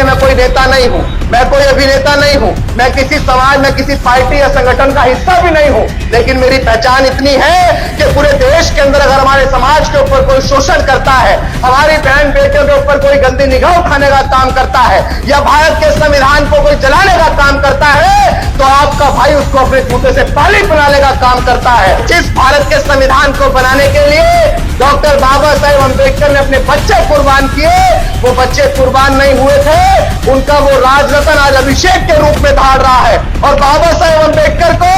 मैं कोई नेता नहीं हूं, मैं कोई अभिनेता नहीं हूं, मैं किसी समाज में किसी पार्टी या संगठन का हिस्सा भी नहीं हूं, लेकिन मेरी पहचान इतनी है कि पूरे देश के अंदर अगर हमारे समाज के ऊपर कोई शोषण करता है, हमारी बहन बेटियों के ऊपर कोई गंदी निगाह उठाने का काम करता है या भारत के संविधान को कोई जलाने का काम करता है, तो आपका भाई उसको अपने जूते से पाली बनाने का काम करता है। जिस भारत के संविधान को बनाने के लिए डॉक्टर बाबा साहेब अम्बेडकर ने अपने बच्चे कुर्बान किए, वो बच्चे कुर्बान नहीं हुए थे, उनका वो राजरत्न आज अभिषेक के रूप में धार रहा है। और बाबा साहेब अम्बेडकर को,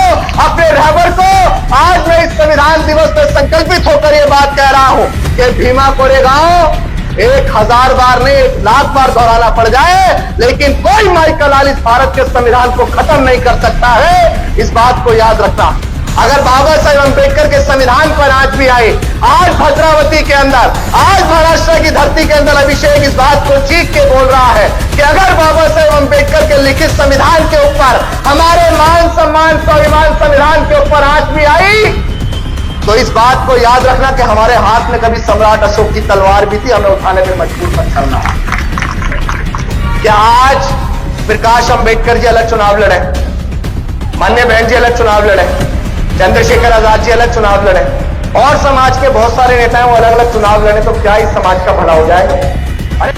अपने रहबर को आज मैं इस संविधान दिवस में संकल्पित होकर ये बात कह रहा हूं कि भीमा कोरेगांव 1000 बार नहीं 1 लाख बार दोहराना पड़ जाए, लेकिन कोई माइकल आल इस भारत के संविधान को खत्म नहीं कर सकता है। इस बात को याद रखना। अगर बाबा साहेब अम्बेडकर के संविधान पर आज भी आए, आज भद्रावती के अंदर, आज महाराष्ट्र की धरती के अंदर अभिषेक इस बात को चीख के बोल रहा है कि अगर बाबा साहेब अम्बेडकर के लिखित संविधान के ऊपर, हमारे मान सम्मान स्वाभिमान संविधान के ऊपर आज भी आई, तो इस बात को याद रखना कि हमारे हाथ में कभी सम्राट अशोक की तलवार भी थी, हमें उठाने में मजबूर मत करना। क्या आज प्रकाश अंबेडकर जी अलग चुनाव लड़े, मान्य बहन जी अलग चुनाव लड़े, चंद्रशेखर आजाद जी अलग चुनाव लड़े और समाज के बहुत सारे नेता वो अलग अलग चुनाव लड़े, तो क्या इस समाज का भला हो जाएगा?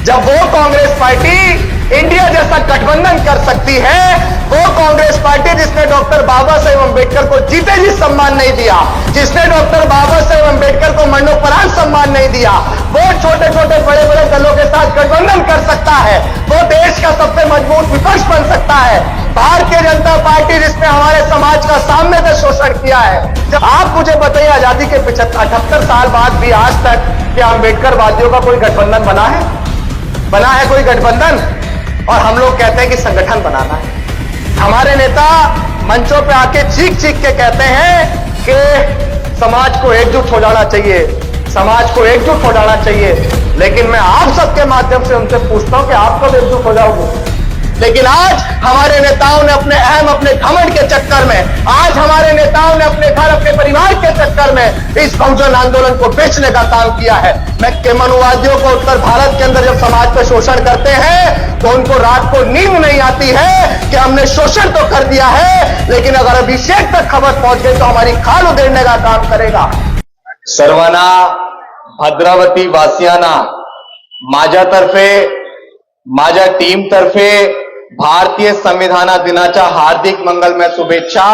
जब वो कांग्रेस पार्टी इंडिया जैसा गठबंधन कर सकती है, वो कांग्रेस पार्टी जिसने डॉक्टर बाबा साहेब अम्बेडकर को जीते जी सम्मान नहीं दिया, जिसने डॉक्टर बाबा साहेब अम्बेडकर को मरणोपरांत सम्मान नहीं दिया, वो छोटे छोटे बड़े बड़े दलों के साथ गठबंधन कर सकता है, वो देश का सबसे मजबूत विपक्ष बन सकता है। भारतीय जनता पार्टी जिसने हमारे समाज का सामने से शोषण किया है। जब आप मुझे बताइए, आजादी के 78 साल बाद भी आज तक क्या अम्बेडकर वादियों का कोई गठबंधन बना है कोई गठबंधन? और हम लोग कहते हैं कि संगठन बनाना है। हमारे नेता मंचों पे आके चीख चीख के कहते हैं कि समाज को एकजुट हो जाना चाहिए, समाज को एकजुट हो जाना चाहिए, लेकिन मैं आप सबके माध्यम से उनसे पूछता हूं कि आप कब एकजुट हो जाओगे? लेकिन आज हमारे नेताओं ने अपने अहम, अपने घमंड के चक्कर में, आज हमारे नेताओं ने अपने घर, अपने परिवार के चक्कर में इस बहुजन आंदोलन को बेचने का काम किया है। मैं केमनुवादियों को उत्तर भारत के अंदर जब समाज पर शोषण करते हैं तो उनको रात को नींद नहीं आती है कि हमने शोषण तो कर दिया है, लेकिन अगर अभिषेक तक खबर पहुंच गई तो हमारी खाल उधेड़ने का काम करेगा। सर्वांना भद्रावती वासियांना माझ्यातर्फे, माझ्या टीम तर्फे भारतीय संविधान दिनाच्या हार्दिक मंगलमय शुभेच्छा।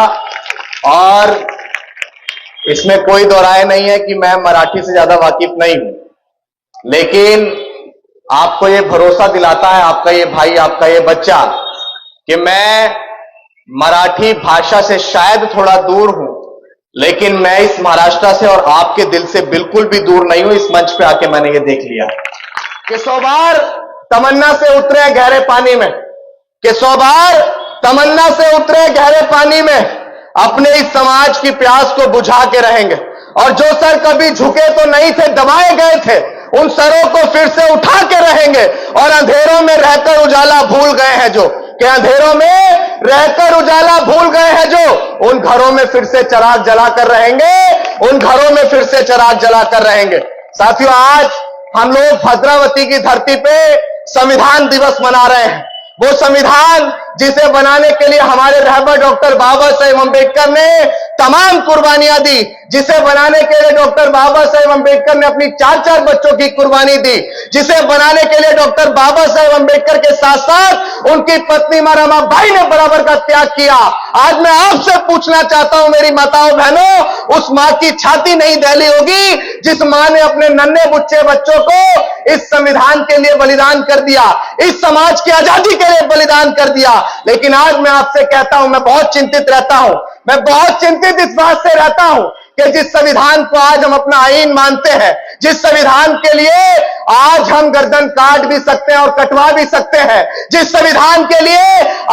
और इसमें कोई दो राय नहीं है कि मैं मराठी से ज्यादा वाकिफ नहीं हूं, लेकिन आपको ये भरोसा दिलाता है आपका ये भाई, आपका ये बच्चा, कि मैं मराठी भाषा से शायद थोड़ा दूर हूं, लेकिन मैं इस महाराष्ट्र से और आपके दिल से बिल्कुल भी दूर नहीं हूं। इस मंच पे आके मैंने ये देख लिया कि 100 बार तमन्ना से उतरे गहरे पानी में, कि 100 बार तमन्ना से उतरे गहरे पानी में, अपने इस समाज की प्यास को बुझा के रहेंगे। और जो सर कभी झुके तो नहीं थे, दबाए गए थे, उन सरों को फिर से उठा के रहेंगे। और अंधेरों में रहकर उजाला भूल गए हैं जो, कि अंधेरों में रहकर उजाला भूल गए हैं जो, उन घरों में फिर से चिराग जलाकर रहेंगे, उन घरों में फिर से चिराग जलाकर रहेंगे। साथियों, आज हम लोग भद्रावती की धरती पे संविधान दिवस मना रहे हैं। वो संविधान जिसे बनाने के लिए हमारे रहबर डॉक्टर बाबा साहेब अम्बेडकर ने तमाम कुर्बानियां दी, जिसे बनाने के लिए डॉक्टर बाबा साहेब अम्बेडकर ने अपनी 4-4 बच्चों की कुर्बानी दी, जिसे बनाने के लिए डॉक्टर बाबा साहेब अम्बेडकर के साथ साथ उनकी पत्नी रमाबाई ने बराबर का त्याग किया। आज मैं आपसे पूछना चाहता हूं मेरी माताओं बहनों, उस मां की छाती नहीं दहली होगी जिस मां ने अपने नन्हे बुच्चे बच्चों को इस संविधान के लिए बलिदान कर दिया, इस समाज की आजादी के लिए बलिदान कर दिया। लेकिन आज मैं आपसे कहता हूं, मैं बहुत चिंतित रहता हूं, मैं बहुत चिंतित इस बात से रहता हूं कि जिस संविधान को आज हम अपना आईन मानते हैं, जिस संविधान के लिए आज हम गर्दन काट भी सकते हैं और कटवा भी सकते हैं, जिस संविधान के लिए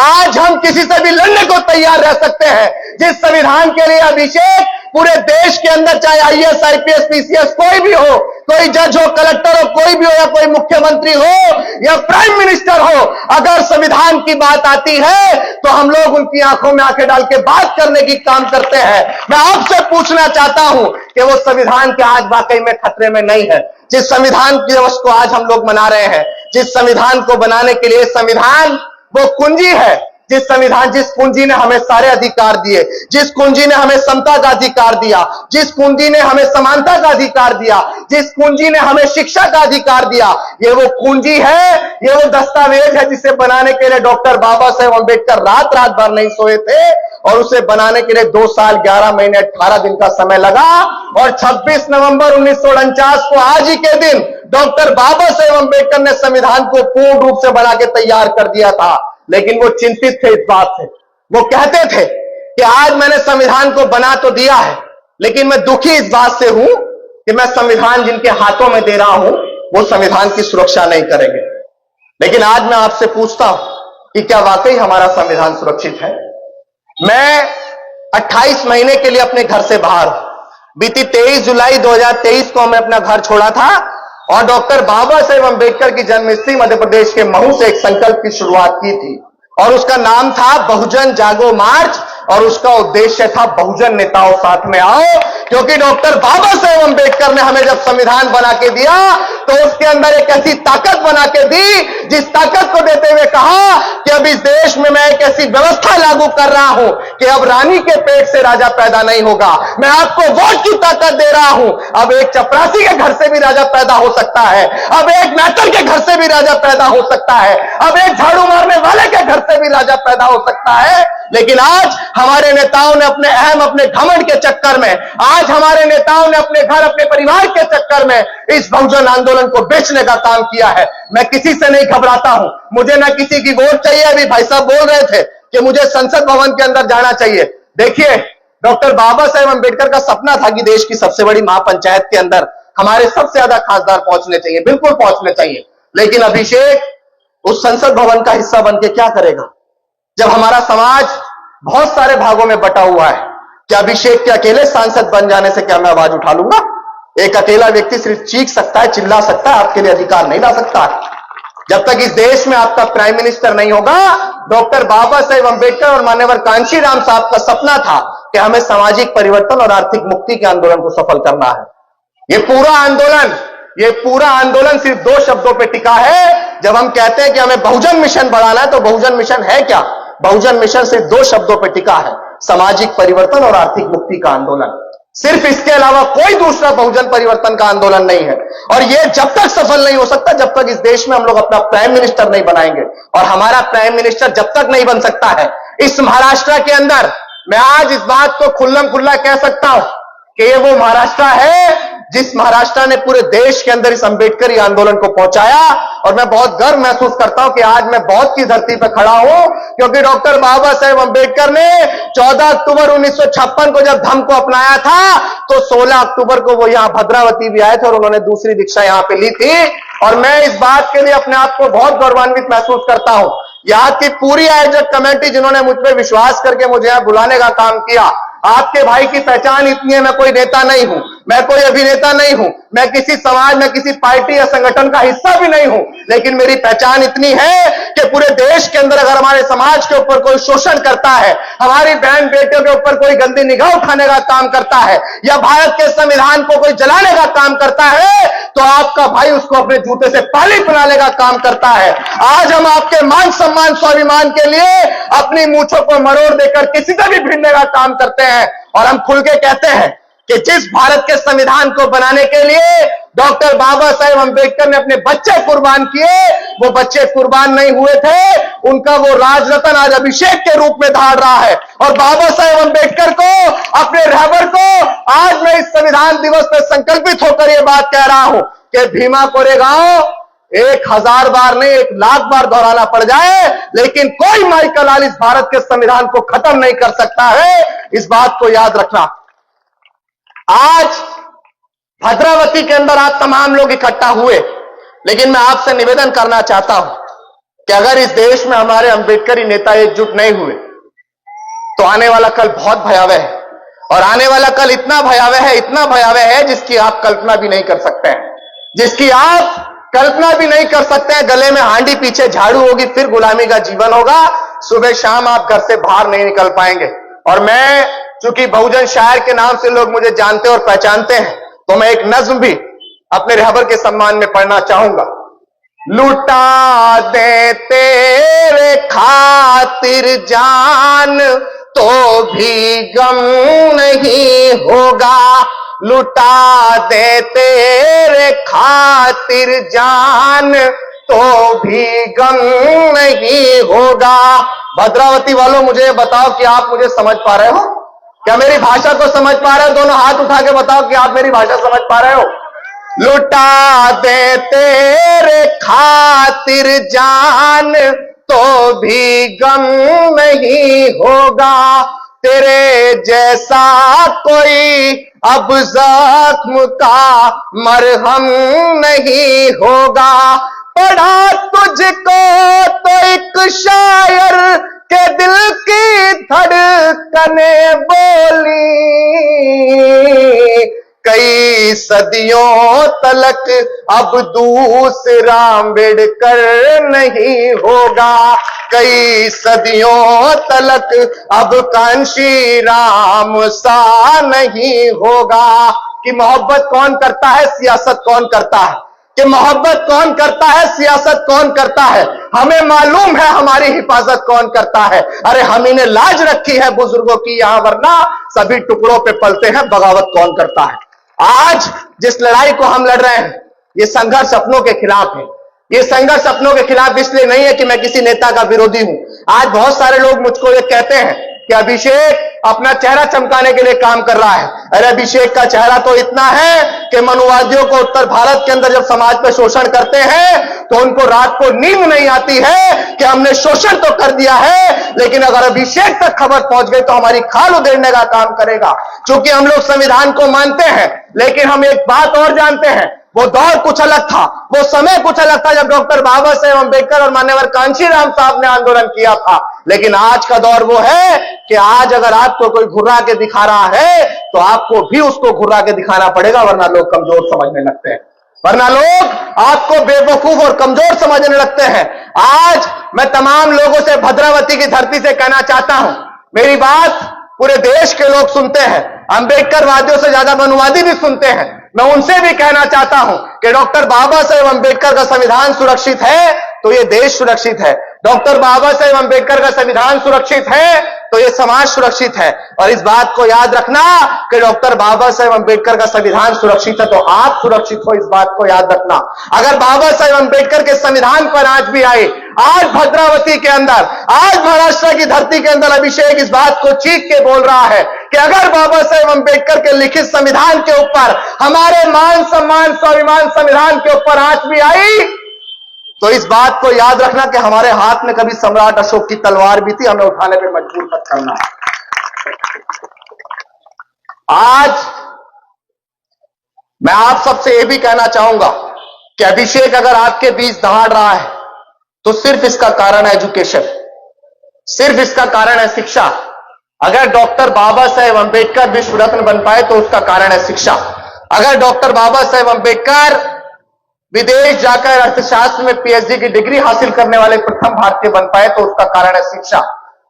आज हम किसी से भी लड़ने को तैयार रह सकते हैं, जिस संविधान के लिए अभिषेक पूरे देश के अंदर चाहे आईएएस, आईपीएस, पीसीएस कोई भी हो, कोई जज हो, कलेक्टर हो, कोई भी हो, या कोई मुख्यमंत्री हो या प्राइम मिनिस्टर हो, अगर संविधान की बात आती है तो हम लोग उनकी आंखों में आंखें डाल के बात करने की काम करते हैं। मैं आपसे पूछना चाहता हूं कि वो संविधान के आज वाकई में खतरे में नहीं है, जिस संविधान दिवस को आज हम लोग मना रहे हैं, जिस संविधान को बनाने के लिए संविधान वो कुंजी है, जिस कुंजी ने हमें सारे अधिकार दिए, जिस कुंजी ने हमें समता का अधिकार दिया, जिस कुंजी ने हमें समानता का अधिकार दिया, जिस कुंजी ने हमें शिक्षा का अधिकार दिया, ये वो कुंजी है, ये वो दस्तावेज है जिसे बनाने के लिए डॉक्टर बाबा साहेब अम्बेडकर रात रात भर नहीं सोए थे और उसे बनाने के लिए 2 साल 11 महीने 18 दिन का समय लगा। और 26 नवंबर 1949 को आज ही के दिन डॉक्टर बाबा साहेब अम्बेडकर ने संविधान को पूर्ण रूप से बना के तैयार कर दिया था। लेकिन वो चिंतित थे इस बात से, वो कहते थे कि आज मैंने संविधान को बना तो दिया है, लेकिन मैं दुखी इस बात से हूं कि मैं संविधान जिनके हाथों में दे रहा हूं वो संविधान की सुरक्षा नहीं करेंगे। लेकिन आज मैं आपसे पूछता हूं कि क्या वाकई हमारा संविधान सुरक्षित है? मैं 28 महीने के लिए अपने घर से बाहर हूं। बीती 23 जुलाई 2023 को मैं अपना घर छोड़ा था और डॉक्टर बाबा साहेब अम्बेडकर की जन्मस्थली मध्य प्रदेश के महू से एक संकल्प की शुरुआत की थी और उसका नाम था बहुजन जागो मार्च और उसका उद्देश्य था बहुजन नेताओं साथ में आओ। क्योंकि डॉक्टर बाबा साहेब अम्बेडकर ने हमें जब संविधान बना के दिया तो उसके अंदर एक ऐसी ताकत बना के दी, जिस ताकत को देते हुए कहा कि अब इस देश में मैं एक ऐसी व्यवस्था लागू कर रहा हूं कि अब रानी के पेट से राजा पैदा नहीं होगा। मैं आपको वोट की ताकत दे रहा हूं, अब एक चपरासी के घर से भी राजा पैदा हो सकता है, अब एक मैटर के घर से भी राजा पैदा हो सकता है, अब एक झाड़ू मारने वाले के घर से भी राजा पैदा हो सकता है। लेकिन आज हमारे नेताओं ने अपने अहम, अपने घमंड के चक्कर में, आज हमारे नेताओं ने अपने घर, अपने परिवार के चक्कर में इस बहुजन आंदोलन को बेचने का काम किया है। मैं किसी से नहीं घबराता हूं, मुझे ना किसी की वोट चाहिए। अभी भाई साहब बोल रहे थे कि मुझे संसद भवन के अंदर जाना चाहिए। देखिए, डॉक्टर बाबा साहेब अम्बेडकर का सपना था कि देश की सबसे बड़ी महापंचायत के अंदर हमारे सबसे ज्यादा खासदार पहुंचने चाहिए, बिल्कुल पहुंचने चाहिए। लेकिन अभिषेक उस संसद भवन का हिस्सा बन के क्या करेगा जब हमारा समाज बहुत सारे भागों में बटा हुआ है? क्या अभिषेक के अकेले सांसद बन जाने से क्या मैं आवाज उठा लूंगा? एक अकेला व्यक्ति सिर्फ चीख सकता है, चिल्ला सकता है, आपके लिए अधिकार नहीं ला सकता। जब तक इस देश में आपका प्राइम मिनिस्टर नहीं होगा, डॉक्टर बाबा साहेब अम्बेडकर और मान्यवर कांशीराम साहब का सपना था कि हमें सामाजिक परिवर्तन और आर्थिक मुक्ति के आंदोलन को सफल करना है। ये पूरा आंदोलन सिर्फ 2 शब्दों पे टिका है। जब हम कहते हैं कि हमें बहुजन मिशन बढ़ाना है, तो बहुजन मिशन है क्या? बहुजन मिशन सिर्फ 2 शब्दों पे टिका है, सामाजिक परिवर्तन और आर्थिक मुक्ति का आंदोलन। सिर्फ इसके अलावा कोई दूसरा बहुजन परिवर्तन का आंदोलन नहीं है। और यह जब तक सफल नहीं हो सकता जब तक इस देश में हम लोग अपना प्राइम मिनिस्टर नहीं बनाएंगे। और हमारा प्राइम मिनिस्टर जब तक नहीं बन सकता है इस महाराष्ट्र के अंदर, मैं आज इस बात को खुल्लम खुल्ला कह सकता हूं कि ये वो महाराष्ट्र है जिस महाराष्ट्र ने पूरे देश के अंदर इस अम्बेडकरी आंदोलन को पहुंचाया। और मैं बहुत गर्व महसूस करता हूं कि आज मैं बहुत की धरती पर खड़ा हूं, क्योंकि डॉक्टर बाबा साहेब अम्बेडकर ने 14 अक्टूबर 1956 को जब धम्म को अपनाया था तो 16 अक्टूबर को वो यहां भद्रावती भी आए थे और उन्होंने दूसरी दीक्षा यहां पे ली थी। और मैं इस बात के लिए अपने आप को बहुत गौरवान्वित महसूस करता हूं। यहाँ की पूरी आयोजक कमेटी जिन्होंने मुझ पर विश्वास करके मुझे यहां बुलाने का काम किया। आपके भाई की पहचान इतनी है, मैं कोई नेता नहीं हूं, मैं कोई अभिनेता नहीं हूं, मैं किसी समाज में किसी पार्टी या संगठन का हिस्सा भी नहीं हूं, लेकिन मेरी पहचान इतनी है कि पूरे देश के अंदर अगर हमारे समाज के ऊपर कोई शोषण करता है, हमारी बहन बेटियों के ऊपर कोई गंदी निगाह उठाने का काम करता है या भारत के संविधान को कोई जलाने का काम करता है, तो आपका भाई उसको अपने जूते से पाली बनाने का काम करता है। आज हम आपके मान सम्मान स्वाभिमान के लिए अपनी मूंछों को मरोड़ देकर किसी से भी भिड़ने का काम करते हैं। और हम खुल के कहते हैं कि जिस भारत के संविधान को बनाने के लिए डॉक्टर बाबा साहेब अम्बेडकर ने अपने बच्चे कुर्बान किए, वो बच्चे कुर्बान नहीं हुए थे, उनका वो राजरत्न आज अभिषेक के रूप में धार रहा है। और बाबा साहेब अम्बेडकर को, अपने रहबर को आज मैं इस संविधान दिवस पर संकल्पित होकर यह बात कह रहा हूं कि भीमा कोरेगांव 1000 बार नहीं 1,00,000 बार दोहराना पड़ जाए, लेकिन कोई माइकल लाल इस भारत के संविधान को खत्म नहीं कर सकता है। इस बात को याद रखना। आज भद्रावती के अंदर आप तमाम लोग इकट्ठा हुए, लेकिन मैं आपसे निवेदन करना चाहता हूं कि अगर इस देश में हमारे अम्बेडकरी नेता एकजुट नहीं हुए तो आने वाला कल बहुत भयावह है। और आने वाला कल इतना भयावह है जिसकी आप कल्पना भी नहीं कर सकते हैं, जिसकी आप कल्पना भी नहीं कर सकते हैं। गले में हांडी, पीछे झाड़ू होगी, फिर गुलामी का जीवन होगा। सुबह शाम आप घर से बाहर नहीं निकल पाएंगे। और मैं, चूंकि बहुजन शायर के नाम से लोग मुझे जानते और पहचानते हैं, तो मैं एक नज्म भी अपने रहबर के सम्मान में पढ़ना चाहूंगा। लुटा दे तेरे खातिर जान तो भी गम नहीं होगा, लुटा दे तेरे खातिर जान तो भी गम नहीं होगा। भद्रावती वालों मुझे बताओ कि आप मुझे समझ पा रहे हो? क्या मेरी भाषा को समझ पा रहे हो? दोनों हाथ उठा के बताओ कि आप मेरी भाषा समझ पा रहे हो? लुटा दे तेरे खातिर जान तो भी गम नहीं होगा, तेरे जैसा कोई अब जख्म का मरहम नहीं होगा। पढ़ा तुझको तो एक शायर के दिल की धड़कने बोली, कई सदियों तलक अब दूसरा अम्बेडकर नहीं होगा, कई सदियों तलक अब कांशी राम सा नहीं होगा। कि मोहब्बत कौन करता है, सियासत कौन करता है? कि मोहब्बत कौन करता है, सियासत कौन करता है? हमें मालूम है हमारी हिफाजत कौन करता है। अरे हम इन्हें लाज रखी है बुजुर्गों की यहां, वरना सभी टुकड़ों पे पलते हैं। बगावत कौन करता है? आज जिस लड़ाई को हम लड़ रहे हैं, ये संघर्ष अपनों के खिलाफ है। ये संघर्ष अपनों के खिलाफ इसलिए नहीं है कि मैं किसी नेता का विरोधी हूं। आज बहुत सारे लोग मुझको ये कहते हैं कि अभिषेक अपना चेहरा चमकाने के लिए काम कर रहा है। अरे अभिषेक का चेहरा तो इतना है कि मनुवादियों को उत्तर भारत के अंदर जब समाज पर शोषण करते हैं तो उनको रात को नींद नहीं आती है कि हमने शोषण तो कर दिया है, लेकिन अगर अभिषेक तक खबर पहुंच गई तो हमारी खाल उधेड़ने का काम करेगा। क्योंकि हम लोग संविधान को मानते हैं, लेकिन हम एक बात और जानते हैं, वो दौर कुछ अलग था, वो समय कुछ अलग था जब डॉक्टर बाबा साहेब अम्बेडकर और मान्यवर कांशी राम साहब ने आंदोलन किया था। लेकिन आज का दौर वो है कि आज अगर आपको कोई घुर्रा के दिखा रहा है तो आपको भी उसको घुर्रा के दिखाना पड़ेगा, वरना लोग कमजोर समझने लगते हैं, वरना लोग आपको बेवकूफ और कमजोर समझने लगते हैं। आज मैं तमाम लोगों से भद्रावती की धरती से कहना चाहता हूं, मेरी बात पूरे देश के लोग सुनते हैं, अम्बेडकर वादियों से ज्यादा मनुवादी भी सुनते हैं। मैं उनसे भी कहना चाहता हूं कि डॉक्टर बाबा साहेब अम्बेडकर का संविधान सुरक्षित है तो ये देश सुरक्षित है, डॉक्टर बाबा साहेब अम्बेडकर का संविधान सुरक्षित है तो ये समाज सुरक्षित है। और इस बात को याद रखना कि डॉक्टर बाबा साहेब अम्बेडकर का संविधान सुरक्षित है तो आप सुरक्षित हो, इस बात को याद रखना। अगर बाबा साहेब अम्बेडकर के संविधान पर आज भी आए, आज भद्रावती के अंदर, आज महाराष्ट्र की धरती के अंदर अभिषेक इस बात को चीख के बोल रहा है कि अगर बाबा साहेब अम्बेडकर के लिखित संविधान के ऊपर, हमारे मान सम्मान स्वाभिमान संविधान के ऊपर आंच भी आई तो इस बात को याद रखना कि हमारे हाथ में कभी सम्राट अशोक की तलवार भी थी, हमें उठाने पर मजबूर मत करना। आज मैं आप सबसे यह भी कहना चाहूंगा कि अभिषेक अगर आपके बीच दहाड़ रहा है तो सिर्फ इसका कारण है एजुकेशन, सिर्फ इसका कारण है शिक्षा। अगर डॉक्टर बाबा साहेब अम्बेडकर विश्व रत्न बन पाए तो उसका कारण है शिक्षा। अगर डॉक्टर बाबा साहेब अम्बेडकर विदेश जाकर अर्थशास्त्र में पीएचडी की डिग्री हासिल करने वाले प्रथम भारतीय बन पाए तो उसका कारण है शिक्षा।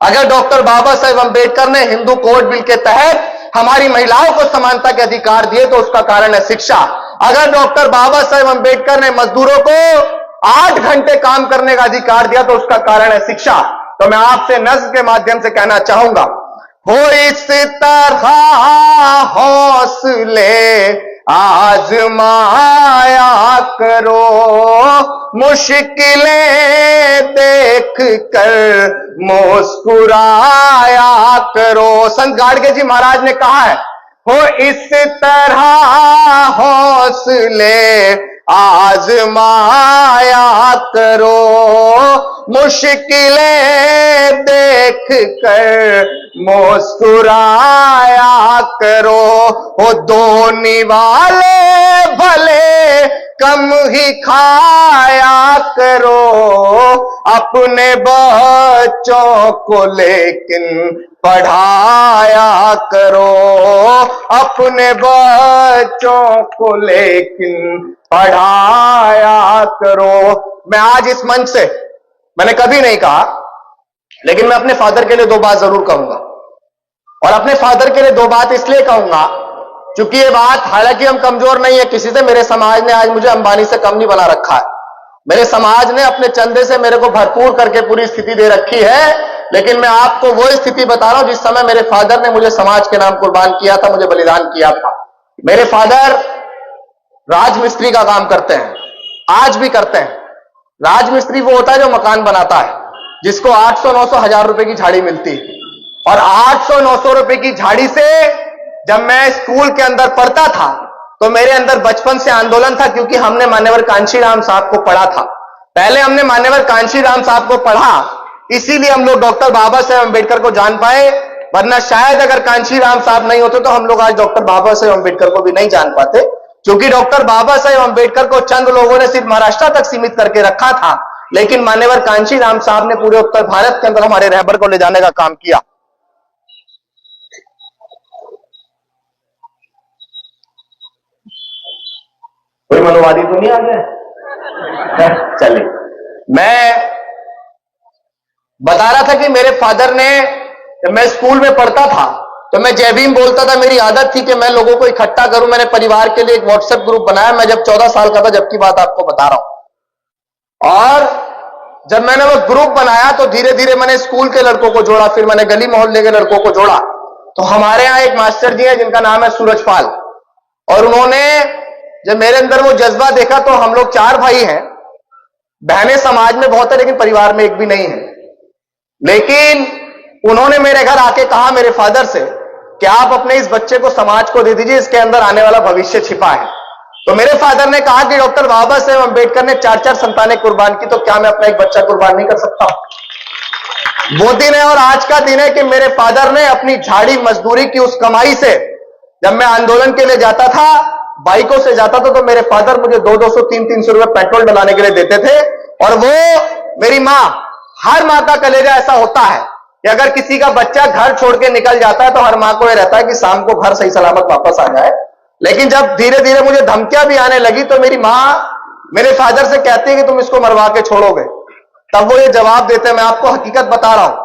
अगर डॉक्टर बाबा साहेब अम्बेडकर ने हिंदू कोड बिल के तहत हमारी महिलाओं को समानता के अधिकार दिए तो उसका कारण है शिक्षा। अगर डॉक्टर बाबा साहेब अम्बेडकर ने मजदूरों को 8 घंटे काम करने का अधिकार दिया तो उसका कारण है शिक्षा। तो मैं आपसे नज्म के माध्यम से कहना चाहूंगा, हो इस तरह हौसले आजमाया करो, मुश्किलें देख कर मुस्कुराया करो। संत गाडगे जी महाराज ने कहा है, हो इस तरह हौसले आजमाया करो, मुश्किलें देख कर मुस्कुराया करो। हो दो निवाले भले कम ही खाया करो, अपने बच्चों को लेकिन पढ़ाया करो, अपने बच्चों को लेकिन पढ़ाया करो। मैं आज इस मंच से, मैंने कभी नहीं कहा, लेकिन मैं अपने फादर के लिए 2 बात जरूर कहूंगा। और अपने फादर के लिए 2 बात इसलिए कहूंगा क्योंकि ये बात, हालांकि हम कमजोर नहीं है किसी से, मेरे समाज ने आज मुझे अंबानी से कम नहीं बना रखा है, मेरे समाज ने अपने चंदे से मेरे को भरपूर करके पूरी स्थिति दे रखी है, लेकिन मैं आपको वो स्थिति बता रहा हूं जिस समय मेरे फादर ने मुझे समाज के नाम कुर्बान किया था, मुझे बलिदान किया था। मेरे फादर राजमिस्त्री का काम करते हैं, आज भी करते हैं। राजमिस्त्री वो होता है जो मकान बनाता है, जिसको 800-900 हजार रुपए की झाड़ी मिलती है। और 800-900 रुपए की झाड़ी से जब मैं स्कूल के अंदर पढ़ता था तो मेरे अंदर बचपन से आंदोलन था, क्योंकि हमने मान्यवर कांशीराम साहब को पढ़ा था। पहले हमने मान्यवर कांशीराम साहब को पढ़ा, इसीलिए हम लोग डॉक्टर बाबा साहेब अम्बेडकर को जान पाए, वरना शायद अगर कांशीराम साहब नहीं होते तो हम लोग आज डॉक्टर बाबा साहेब अम्बेडकर को भी नहीं जान पाते। क्योंकि डॉक्टर बाबा साहेब अम्बेडकर को चंद लोगों ने सिर्फ महाराष्ट्र तक सीमित करके रखा था, लेकिन मान्यवर कांशीराम साहब ने पूरे उत्तर भारत के अंदर हमारे रहबर को ले जाने का काम किया। कोई मनोवादी तो नहीं आ गया? चलिए, मैं बता रहा था कि मेरे फादर ने, जब मैं स्कूल में पढ़ता था तो मैं जय भीम बोलता था। मेरी आदत थी कि मैं लोगों को इकट्ठा करूं। मैंने परिवार के लिए एक व्हाट्सएप ग्रुप बनाया, मैं जब 14 साल का था, जब की बात आपको बता रहा हूं। और जब मैंने वो ग्रुप बनाया तो धीरे धीरे मैंने स्कूल के लड़कों को जोड़ा, फिर मैंने गली मोहल्ले के लड़कों को जोड़ा। तो हमारे यहां एक मास्टर जी हैं जिनका नाम है सूरजपाल, और उन्होंने जब मेरे अंदर वो जज्बा देखा, तो हम लोग 4 भाई हैं, बहनें समाज में बहुत है लेकिन परिवार में एक भी नहीं है। लेकिन उन्होंने मेरे घर आके कहा मेरे फादर से कि आप अपने इस बच्चे को समाज को दे दीजिए, इसके अंदर आने वाला भविष्य छिपा है। तो मेरे फादर ने कहा कि डॉक्टर बाबा साहेब अम्बेडकर ने 4-4 संतानें कुर्बान की, तो क्या मैं अपना एक बच्चा कुर्बान नहीं कर सकता? वो दिन है और आज का दिन है कि मेरे फादर ने अपनी झाड़ी मजदूरी की उस कमाई से, जब मैं आंदोलन के लिए जाता था, बाइकों से जाता था, तो मेरे फादर मुझे 200-200, 300-300 रुपए पेट्रोल डलाने के लिए देते थे। और वो मेरी मां, हर मां का कलेजा ऐसा होता है कि अगर किसी का बच्चा घर छोड़ के निकल जाता है तो हर मां को यह रहता है कि शाम को घर सही सलामत वापस आ जाए। लेकिन जब धीरे धीरे मुझे धमकियां भी आने लगी तो मेरी मां मेरे फादर से कहती है कि तुम इसको मरवा के छोड़ोगे। तब वो ये जवाब देते हैं, मैं आपको हकीकत बता रहा हूं,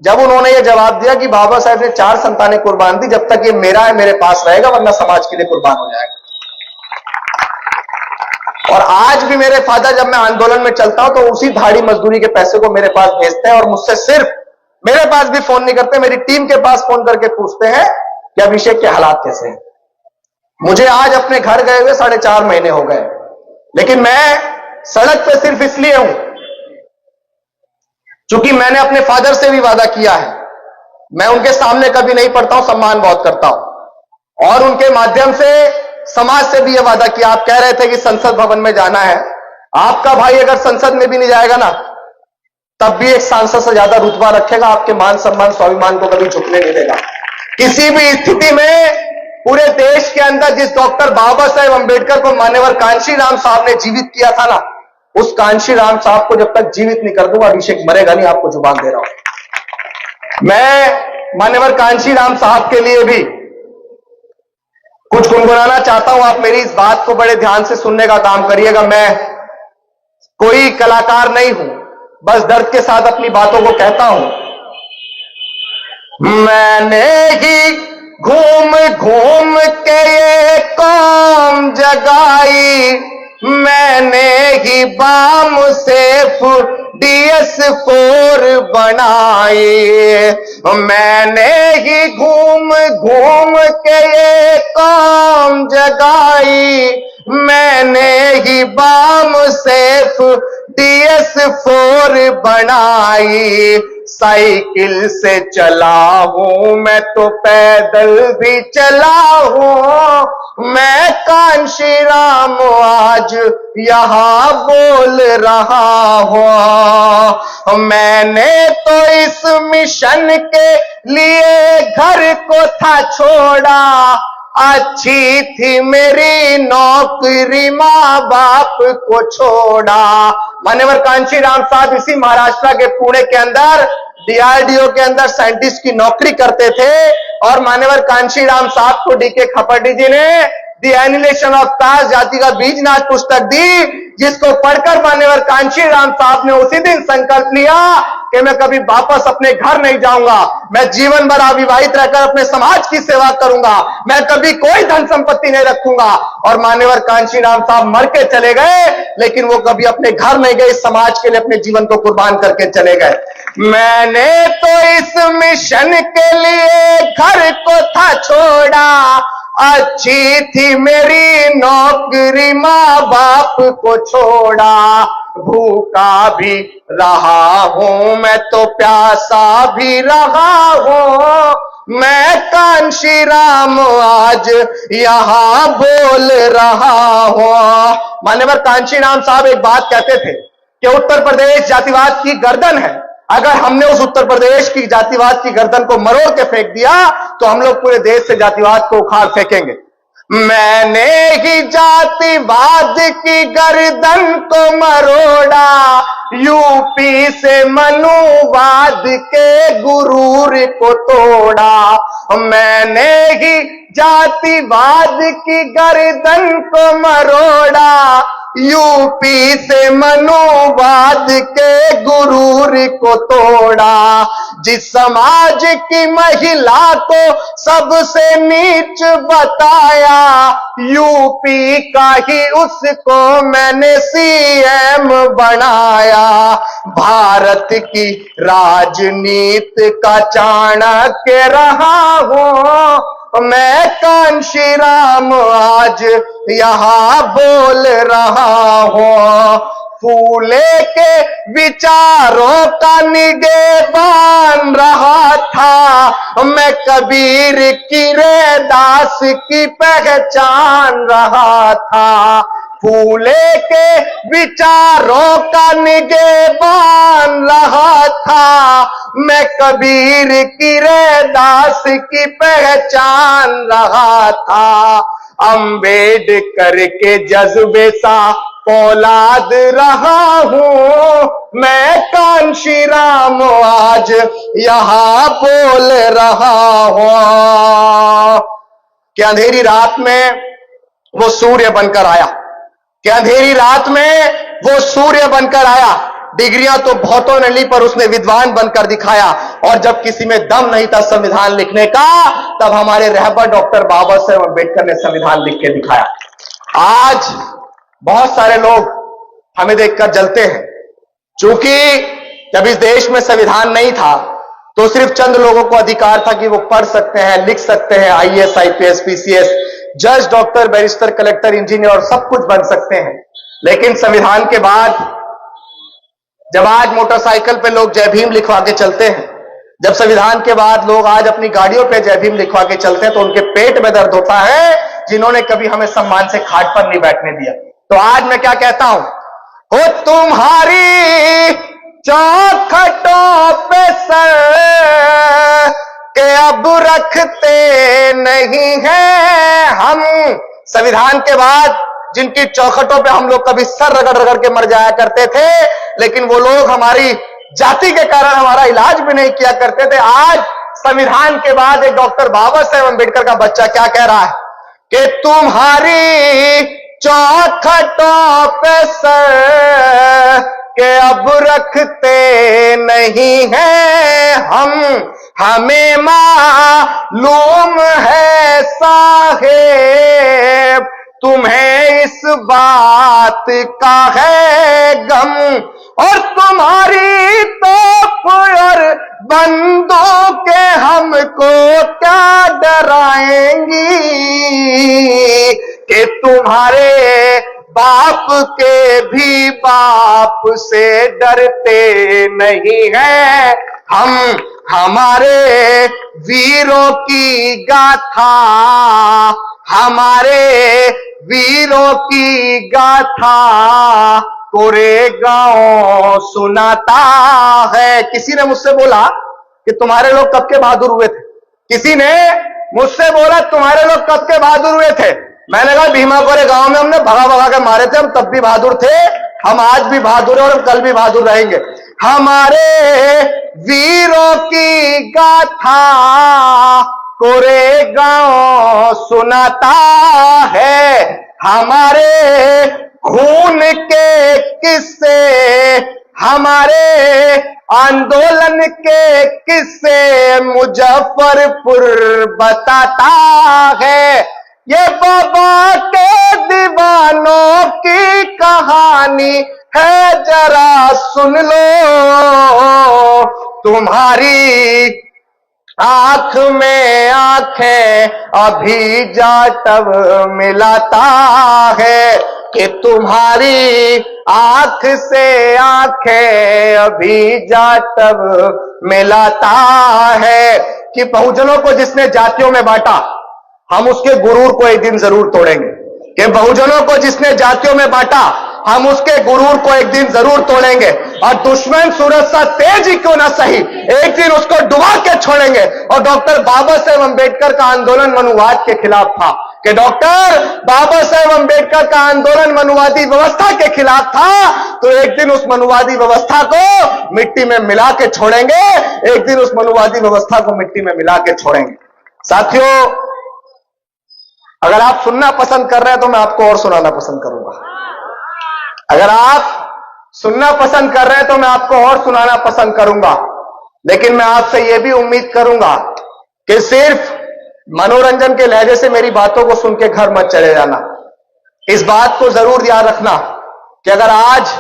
जब उन्होंने ये जवाब दिया कि बाबा साहेब ने 4 संतानें कुर्बान दी, जब तक ये मेरा है मेरे पास रहेगा, वरना समाज के लिए कुर्बान हो जाएगा। और आज भी मेरे फादर जब मैं आंदोलन में चलता हूं तो उसी धाड़ी मजदूरी के पैसे को मेरे पास भेजते हैं, और मुझसे सिर्फ मेरे पास भी फोन नहीं करते, मेरी टीम के पास फोन करके पूछते हैं कि अभिषेक के हालात कैसे हैं। मुझे आज अपने घर गए हुए 4.5 महीने हो गए, लेकिन मैं सड़क पे सिर्फ इसलिए हूं क्योंकि मैंने अपने फादर से भी वादा किया है। मैं उनके सामने कभी नहीं पड़ता हूं, सम्मान बहुत करता हूं, और उनके माध्यम से समाज से भी यह वादा किया। आप कह रहे थे कि संसद भवन में जाना है, आपका भाई अगर संसद में भी नहीं जाएगा ना, तब भी एक सांसद से ज्यादा रुतबा रखेगा, आपके मान सम्मान स्वाभिमान को कभी झुकने नहीं देगा। किसी भी स्थिति में पूरे देश के अंदर जिस डॉक्टर बाबा साहेब अम्बेडकर को मान्यवर कांशीराम साहब ने जीवित किया था ना, उस कांशीराम साहब को जब तक जीवित नहीं कर दूंगा, अभिषेक मरेगा नहीं, आपको जुबान दे रहा हूं। मैं मान्यवर कांशीराम साहब के लिए भी कुछ गुनगुनाना चाहता हूं। आप मेरी इस बात को बड़े ध्यान से सुनने का काम करिएगा। मैं कोई कलाकार नहीं हूं, बस दर्द के साथ अपनी बातों को कहता हूं। मैंने ही घूम घूम के ये कौम जगाई, मैंने ही बाम सेफ DS4 बनाई, मैंने ही घूम घूम के ये कौम जगाई, मैंने ही बाम सेफ DS4 बनाई। साइकिल से चला हूं मैं तो पैदल भी चला हूं, मैं कांशीराम आज यहां बोल रहा हूं। मैंने तो इस मिशन के लिए घर को था छोड़ा, अच्छी थी मेरी नौकरी माँ बाप को छोड़ा। मान्यवर कांशीराम साहब इसी महाराष्ट्र के पुणे के अंदर DRDO के अंदर साइंटिस्ट की नौकरी करते थे, और मान्यवर कांशीराम साहब को DK खपटी जी ने द एनिलेशन ऑफ कास्ट, जाति का बीज नाच पुस्तक दी, जिसको पढ़कर मान्यवर कांशीराम साहब ने उसी दिन संकल्प लिया कि मैं कभी वापस अपने घर नहीं जाऊंगा, मैं जीवन भर अविवाहित रहकर अपने समाज की सेवा करूंगा, मैं कभी कोई धन संपत्ति नहीं रखूंगा। और मान्यवर कांशीराम साहब मर के चले गए, लेकिन वो कभी अपने घर नहीं गए, समाज के लिए अपने जीवन को कुर्बान करके चले गए। मैंने तो इस मिशन के लिए घर को था छोड़ा, अच्छी थी मेरी नौकरी, माँ बाप को छोड़ा, भूखा भी रहा हूं मैं तो प्यासा भी रहा हूं, मैं कांशीराम आज यहां बोल रहा हूं। मान्यवर कांशीराम साहब एक बात कहते थे कि उत्तर प्रदेश जातिवाद की गर्दन है, अगर हमने उस उत्तर प्रदेश की जातिवाद की गर्दन को मरोड़ के फेंक दिया तो हम लोग पूरे देश से जातिवाद को उखाड़ फेंकेंगे। मैंने ही जातिवाद की गर्दन को मरोड़ा, यूपी से मनुवाद के गुरूर को तोड़ा, मैंने ही जातिवाद की गर्दन को मरोड़ा, यूपी से मनुवाद के गुरूर को तोड़ा, जिस समाज की महिला को सबसे नीच बताया, यूपी का ही उसको मैंने सीएम बनाया, भारत की राजनीति का चाणक्य रहा हूं, मैं कांशीराम आज यहां बोल रहा हूं, फूले के विचारों का निगेबान रहा था, मैं कबीर की रैदास की पहचान रहा था, फूले के विचारों का निगेबान रहा था, मैं कबीर की रैदास की पहचान रहा था, अंबेडकर के जज्बे सा औलाद रहा हूं, मैं कांशीराम आज यहां बोल रहा हूं। कि अंधेरी रात में वो सूर्य बनकर आया, कि अंधेरी रात में वो सूर्य बनकर आया, डिग्रियां तो बहुतों ने ली पर उसने विद्वान बनकर दिखाया, और जब किसी में दम नहीं था संविधान लिखने का, तब हमारे रहबर डॉक्टर बाबा साहेब अम्बेडकर ने संविधान लिख के दिखाया। आज बहुत सारे लोग हमें देखकर जलते हैं, क्योंकि जब इस देश में संविधान नहीं था तो सिर्फ चंद लोगों को अधिकार था कि वो पढ़ सकते हैं, लिख सकते हैं, आईएएस, आईपीएस, पीसीएस, जज, डॉक्टर, बैरिस्टर, कलेक्टर, इंजीनियर और सब कुछ बन सकते हैं। लेकिन संविधान के बाद जब आज मोटरसाइकिल पे लोग जय भीम लिखवा के चलते हैं, जब संविधान के बाद लोग आज अपनी गाड़ियों पे जय भीम लिखवा के चलते हैं, तो उनके पेट में दर्द होता है, जिन्होंने कभी हमें सम्मान से खाट पर नहीं बैठने दिया। तो आज मैं क्या कहता हूं, हो तुम्हारी चौखटों पे सर के अब रखते नहीं हैं हम। संविधान के बाद जिनकी चौखटों पे हम लोग कभी सर रगड़ रगड़ के मर जाया करते थे, लेकिन वो लोग हमारी जाति के कारण हमारा इलाज भी नहीं किया करते थे, आज संविधान के बाद एक डॉक्टर बाबा साहेब अम्बेडकर का बच्चा क्या कह रहा है कि तुम्हारी चौखटों पे सर के अब रखते नहीं हैं हम, हमें मालूम है साहेब तुम्हें इस बात का है गम, और तुम्हारी तोप और बंदूकें हमको क्या डराएंगी, कि तुम्हारे बाप के भी बाप से डरते नहीं हैं हम, हमारे वीरों की गाथा, हमारे वीरों की गाथा कोरेगांव सुनाता है। किसी ने मुझसे बोला कि तुम्हारे लोग कब के बहादुर हुए थे, किसी ने मुझसे बोला तुम्हारे लोग कब के बहादुर हुए थे। मैंने कहा भीमा कोरे गांव में हमने भगा भगा के मारे थे, हम तब भी बहादुर थे, हम आज भी बहादुर हैं और हम कल भी बहादुर रहेंगे। हमारे वीरों की गाथा कोरेगांव सुनाता है, हमारे खून के किस्से, हमारे आंदोलन के किस्से मुजफ्फरपुर बताता है। ये बाबा के दीवानों की कहानी है, जरा सुन लो। तुम्हारी आंख में आंखें अभी जाटव मिलाता है, कि तुम्हारी आंख से आंखें अभी जाटव मिलाता है। कि बहुजनों को जिसने जातियों में बांटा, हम उसके गुरूर को एक दिन जरूर तोड़ेंगे। कि बहुजनों को जिसने जातियों में बांटा, हम उसके गुरूर को एक दिन जरूर तोड़ेंगे। और दुश्मन सूरज सा तेज ही क्यों ना सही, एक दिन उसको डुबा के छोड़ेंगे। और डॉक्टर बाबा साहेब अंबेडकर का आंदोलन मनुवाद के खिलाफ था, कि डॉक्टर बाबा साहेब अंबेडकर का आंदोलन मनुवादी व्यवस्था के खिलाफ था, तो एक दिन उस मनुवादी व्यवस्था को मिट्टी में मिला के छोड़ेंगे। एक दिन उस मनुवादी व्यवस्था को मिट्टी में मिला के छोड़ेंगे। साथियों, अगर आप सुनना पसंद कर रहे हैं तो मैं आपको और सुनाना पसंद करूंगा। अगर आप सुनना पसंद कर रहे हैं तो मैं आपको और सुनाना पसंद करूंगा। लेकिन मैं आपसे यह भी उम्मीद करूंगा कि सिर्फ मनोरंजन के लहजे से मेरी बातों को सुन के घर मत चले जाना। इस बात को जरूर याद रखना कि अगर आज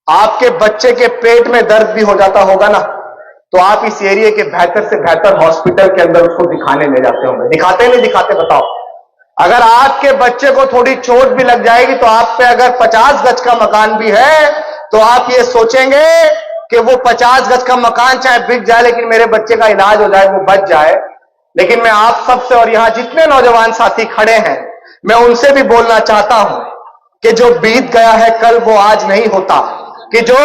आपके बच्चे के पेट में दर्द भी हो जाता होगा ना, तो आप इस एरिया के बेहतर से बेहतर हॉस्पिटल के अंदर उसको दिखाने ले जाते होंगे। दिखाते नहीं दिखाते बताओ? अगर आपके बच्चे को थोड़ी चोट भी लग जाएगी तो आप पे अगर 50 गज का मकान भी है तो आप ये सोचेंगे कि वो 50 गज का मकान चाहे बिक जाए लेकिन मेरे बच्चे का इलाज हो जाए, वो बच जाए। लेकिन मैं आप सबसे और यहां जितने नौजवान साथी खड़े हैं, मैं उनसे भी बोलना चाहता हूं कि जो बीत गया है कल वो आज नहीं होता। कि जो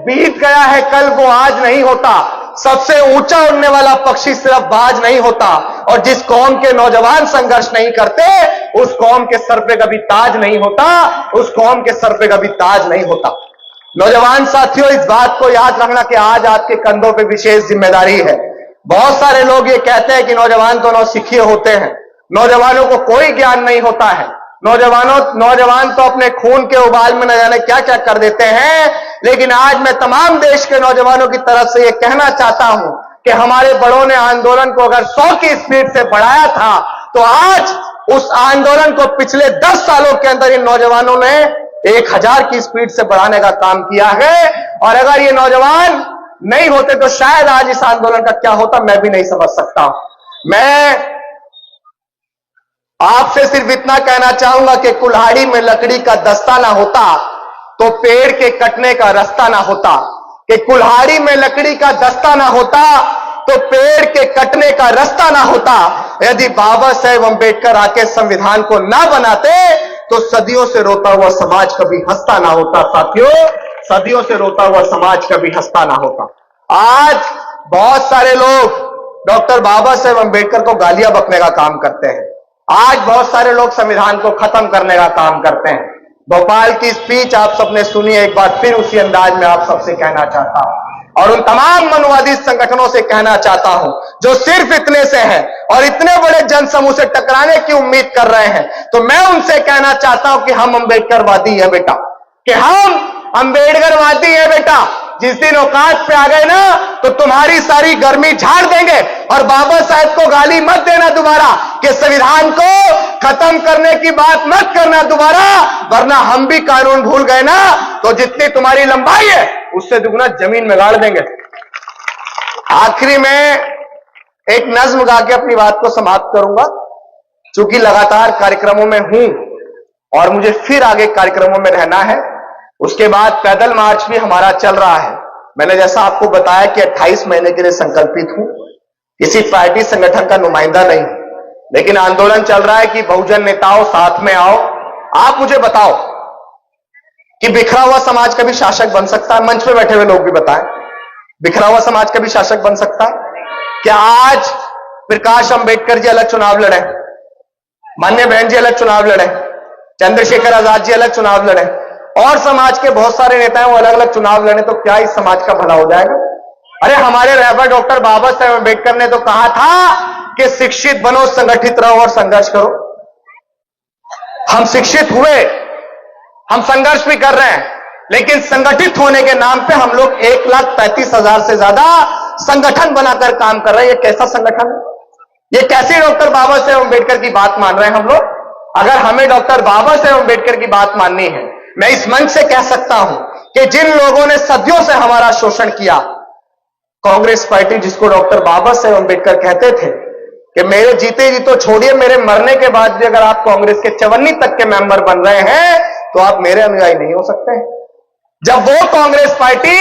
बीत गया है कल वो आज नहीं होता। सबसे ऊंचा उड़ने वाला पक्षी सिर्फ बाज नहीं होता। और जिस कौम के नौजवान संघर्ष नहीं करते, उस कौम के सर पे कभी ताज नहीं होता। उस कौम के सर पे कभी ताज नहीं होता। नौजवान साथियों, इस बात को याद रखना कि आज आपके कंधों पे विशेष जिम्मेदारी है। बहुत सारे लोग ये कहते हैं कि नौजवान तो नौसिखिए होते हैं, नौजवानों को कोई ज्ञान नहीं होता है, नौजवान तो अपने खून के उबाल में न जाने क्या क्या कर देते हैं। लेकिन आज मैं तमाम देश के नौजवानों की तरफ से यह कहना चाहता हूं कि हमारे बड़ों ने आंदोलन को अगर 100 की स्पीड से बढ़ाया था, तो आज उस आंदोलन को पिछले 10 सालों के अंदर इन नौजवानों ने 1000 की स्पीड से बढ़ाने का काम किया है। और अगर ये नौजवान नहीं होते तो शायद आज इस आंदोलन का क्या होता मैं भी नहीं समझ सकता। मैं आपसे सिर्फ इतना कहना चाहूंगा कि कुल्हाड़ी में लकड़ी का दस्ता ना होता तो पेड़ के कटने का रास्ता ना होता। कि कुल्हाड़ी में लकड़ी का दस्ता ना होता तो पेड़ के कटने का रास्ता ना होता। यदि बाबा साहेब अंबेडकर आके संविधान को ना बनाते तो सदियों से रोता हुआ समाज कभी हंसता ना होता। साथियों, सदियों से रोता हुआ समाज कभी हंसता ना होता। आज बहुत सारे लोग डॉक्टर बाबा साहेब अंबेडकर को गालियां बकने का काम करते हैं। आज बहुत सारे लोग संविधान को खत्म करने का काम करते हैं। भोपाल की स्पीच आप सबने सुनी, एक बार फिर उसी अंदाज में आप सबसे कहना चाहता हूं और उन तमाम मनुवादी संगठनों से कहना चाहता हूं जो सिर्फ इतने से हैं और इतने बड़े जनसमूह से टकराने की उम्मीद कर रहे हैं, तो मैं उनसे कहना चाहता हूं कि हम अंबेडकरवादी है बेटा, कि हम अंबेडकरवादी है बेटा। जिस दिन औकात पे आ गए ना तो तुम्हारी सारी गर्मी झाड़ देंगे। और बाबा साहेब को गाली मत देना दोबारा कि संविधान को खत्म करने की बात मत करना दोबारा, वरना हम भी कानून भूल गए ना तो जितनी तुम्हारी लंबाई है उससे दुगना जमीन में गाड़ देंगे। आखिरी में एक नज्म गा के अपनी बात को समाप्त करूंगा। चूंकि लगातार कार्यक्रमों में हूं और मुझे फिर आगे कार्यक्रमों में रहना है, उसके बाद पैदल मार्च भी हमारा चल रहा है। मैंने जैसा आपको बताया कि 28 महीने के लिए संकल्पित हूं, किसी पार्टी संगठन का नुमाइंदा नहीं, लेकिन आंदोलन चल रहा है कि बहुजन नेताओं साथ में आओ। आप मुझे बताओ कि बिखरा हुआ समाज कभी शासक बन सकता है? मंच पे बैठे हुए लोग भी बताएं, बिखरा हुआ समाज कभी शासक बन सकता है? क्या आज प्रकाश अंबेडकर जी अलग चुनाव लड़े, मान्य बहन जी अलग चुनाव लड़े, चंद्रशेखर आजाद जी अलग चुनाव लड़े और समाज के बहुत सारे नेता हैं वो अलग अलग चुनाव लड़े, तो क्या इस समाज का भला हो जाएगा? अरे हमारे रहबर डॉक्टर बाबा साहेब अंबेडकर ने तो कहा था कि शिक्षित बनो, संगठित रहो और संघर्ष करो। हम शिक्षित हुए हम संघर्ष भी कर रहे हैं, लेकिन संगठित होने के नाम पे हम लोग 1,35,000 से ज्यादा संगठन बनाकर काम कर रहे हैं। ये कैसा संगठन है? ये कैसे डॉक्टर बाबा साहेब अम्बेडकर की बात मान रहे हैं हम लोग? अगर हमें डॉक्टर बाबा साहेब अम्बेडकर की बात माननी है, मैं इस मंच से कह सकता हूं कि जिन लोगों ने सदियों से हमारा शोषण किया, कांग्रेस पार्टी जिसको डॉक्टर बाबा साहेब अम्बेडकर कहते थे कि मेरे जीते जी तो छोड़िए, मेरे मरने के बाद भी अगर आप कांग्रेस के चवन्नी तक के मेंबर बन रहे हैं तो आप मेरे अनुयायी नहीं हो सकते। जब वो कांग्रेस पार्टी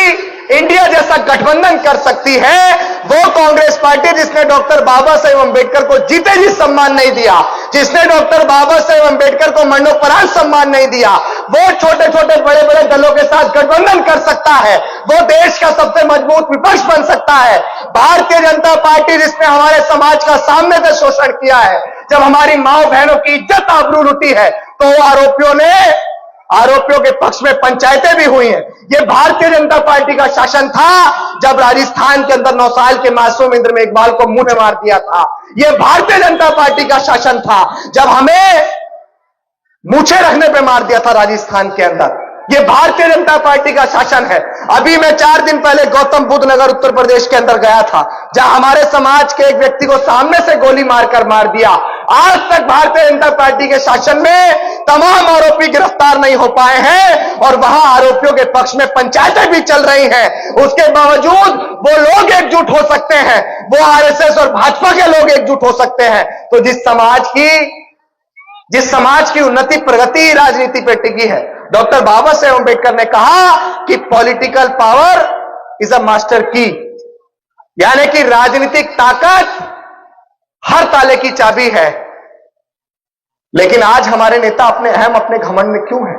इंडिया जैसा गठबंधन कर सकती है, वो कांग्रेस पार्टी जिसने डॉक्टर बाबा साहेब अम्बेडकर को जीते जी सम्मान नहीं दिया, जिसने डॉक्टर बाबा साहेब अम्बेडकर को मरणोपरांत सम्मान नहीं दिया, वो छोटे छोटे बड़े बड़े दलों के साथ गठबंधन कर सकता है, वो देश का सबसे मजबूत विपक्ष बन सकता है। भारतीय जनता पार्टी जिसने हमारे समाज का सामने से शोषण किया है, जब हमारी माओ बहनों की इज्जत आबरू लुटी है, तो आरोपियों के पक्ष में पंचायतें भी हुई हैं। यह भारतीय जनता पार्टी का शासन था जब राजस्थान के अंदर 9 साल के मासूम इंद्र में इकबाल को मुंह में मार दिया था। यह भारतीय जनता पार्टी का शासन था जब हमें मूछें रखने पे मार दिया था राजस्थान के अंदर। यह भारतीय जनता पार्टी का शासन है। अभी मैं 4 दिन पहले गौतम बुद्ध नगर उत्तर प्रदेश के अंदर गया था, जहां हमारे समाज के एक व्यक्ति को सामने से गोली मारकर मार दिया। आज तक भारतीय जनता पार्टी के शासन में तमाम आरोपी गिरफ्तार नहीं हो पाए हैं और वहां आरोपियों के पक्ष में पंचायतें भी चल रही हैं। उसके बावजूद वो लोग एकजुट हो सकते हैं, वो आरएसएस और भाजपा के लोग एकजुट हो सकते हैं। तो जिस समाज की उन्नति प्रगति राजनीति पे टिकी है, डॉक्टर बाबा साहेब अम्बेडकर ने कहा कि political power is a master की, यानी कि राजनीतिक ताकत हर ताले की चाबी है। लेकिन आज हमारे नेता अपने घमंड में क्यों हैं?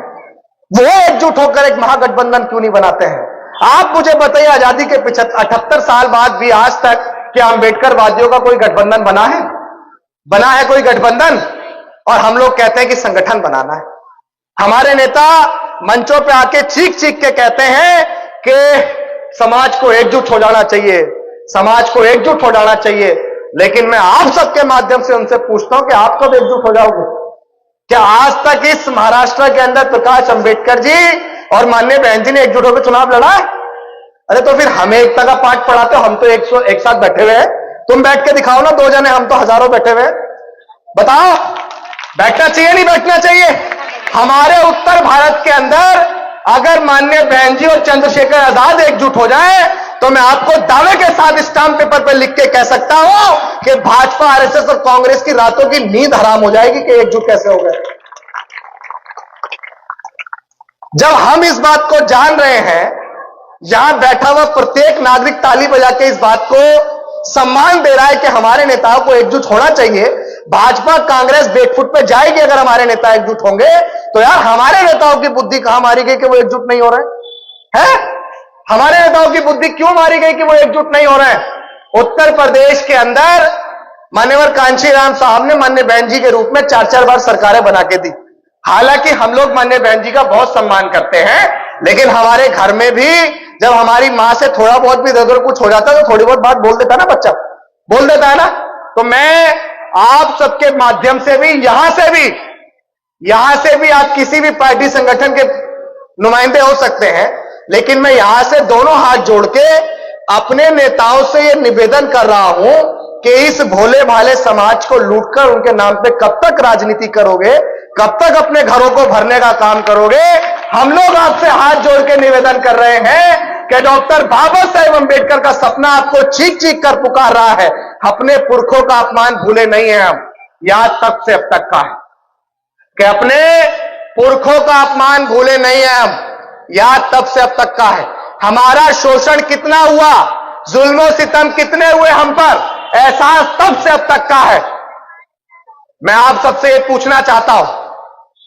वो एकजुट होकर एक महागठबंधन क्यों नहीं बनाते हैं? आप मुझे बताइए, आजादी के 78 साल बाद भी आज तक क्या अम्बेडकर वादियों का कोई गठबंधन बना है? बना है कोई गठबंधन? और हम लोग कहते हैं कि संगठन बनाना है। हमारे नेता मंचों पे आके चीख चीख के कहते हैं कि समाज को एकजुट हो जाना चाहिए, समाज को एकजुट हो जाना चाहिए। लेकिन मैं आप सबके माध्यम से उनसे पूछता हूं कि आप कब एकजुट हो जाओगे? क्या आज तक इस महाराष्ट्र के अंदर प्रकाश अंबेडकर जी और माननीय बहन जी ने एकजुट होकर चुनाव लड़ा है? अरे तो फिर हमें एकता का पाठ पढ़ाते हो? हम तो एक साथ बैठे हुए हैं, तुम बैठ के दिखाओ ना 2 जने, हम तो हजारों बैठे हुए हैं। बताओ, बैठना चाहिए नहीं बैठना चाहिए? हमारे उत्तर भारत के अंदर अगर माननीय बहन जी और चंद्रशेखर आजाद एकजुट हो जाए तो मैं आपको दावे के साथ स्टाम्प पेपर पर लिख के कह सकता हूं कि भाजपा, आरएसएस और कांग्रेस की रातों की नींद हराम हो जाएगी कि एकजुट कैसे हो गए। जब हम इस बात को जान रहे हैं, यहां बैठा हुआ प्रत्येक नागरिक ताली बजा के इस बात को सम्मान दे रहा है कि हमारे नेताओं को एकजुट होना चाहिए। भाजपा कांग्रेस बैकफुट पे जाएगी अगर हमारे नेता एकजुट होंगे, तो यार हमारे नेताओं की बुद्धि कहां मारी गई कि वो एकजुट नहीं हो रहे हैं? हमारे नेताओं की बुद्धि क्यों मारी गई कि वो एकजुट नहीं हो रहे हैं? उत्तर प्रदेश के अंदर मान्यवर कांशीराम साहब ने माननीय बहन जी के रूप में 4-4 बार सरकारें बना के दी। हालांकि हम लोग माननीय बहन जी का बहुत सम्मान करते हैं, लेकिन हमारे घर में भी जब हमारी मां से थोड़ा बहुत भी इधर कुछ हो जाता है तो थोड़ी बहुत बात बोल देता है ना, बच्चा बोल देता है ना। तो मैं आप सबके माध्यम से भी, यहां से भी आप किसी भी पार्टी संगठन के नुमाइंदे हो सकते हैं, लेकिन मैं यहां से दोनों हाथ जोड़ के अपने नेताओं से यह निवेदन कर रहा हूं कि इस भोले भाले समाज को लूटकर उनके नाम पे कब तक राजनीति करोगे, कब तक अपने घरों को भरने का काम करोगे? हम लोग आपसे हाथ जोड़ के निवेदन कर रहे हैं कि डॉक्टर बाबा साहेब अम्बेडकर का सपना आपको चीख चीख कर पुकार रहा है। अपने पुरखों का अपमान भूले नहीं है हम, याद तब से अब तक का है कि अपने पुरखों का अपमान भूले नहीं है हम, याद तब से अब तक का है। हमारा शोषण कितना हुआ, जुल्म सितम कितने हुए हम पर, एहसास तब से अब तक का है। मैं आप सबसे ये पूछना चाहता हूं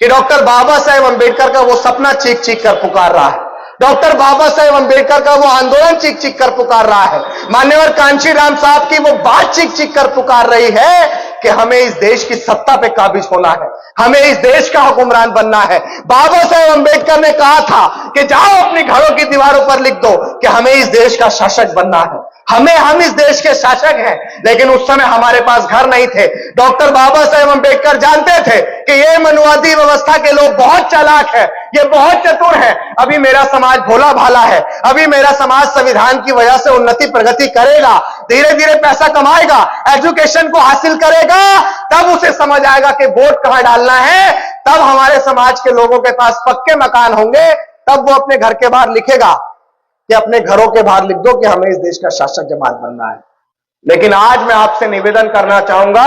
कि डॉक्टर बाबा साहेब अम्बेडकर का वो सपना चीख चीख कर पुकार रहा है, डॉक्टर बाबा साहेब अम्बेडकर का वो आंदोलन चीख चीख कर पुकार रहा है, मान्यवर कांशीराम साहब की वो बात चीख चीख कर पुकार रही है कि हमें इस देश की सत्ता पे काबिज होना है, हमें इस देश का हुक्मरान बनना है। बाबा साहेब अम्बेडकर ने कहा था कि जाओ अपनी घरों की दीवारों पर लिख दो कि हमें इस देश का शासक बनना है, हम इस देश के शासक हैं, लेकिन उस समय हमारे पास घर नहीं थे। डॉक्टर बाबा साहेब अम्बेडकर जानते थे कि ये मनुवादी व्यवस्था के लोग बहुत चालाक है, ये बहुत चतुर है। अभी मेरा समाज भोला भाला है, अभी मेरा समाज संविधान की वजह से उन्नति प्रगति करेगा, धीरे धीरे पैसा कमाएगा, एजुकेशन को हासिल करेगा, तब उसे समझ आएगा कि वोट कहां डालना है। तब हमारे समाज के लोगों के पास पक्के मकान होंगे, तब वो अपने घर के बाहर लिखेगा कि अपने घरों के बाहर लिख दो कि हमें इस देश का शासक जमात बनना है। लेकिन आज मैं आपसे निवेदन करना चाहूंगा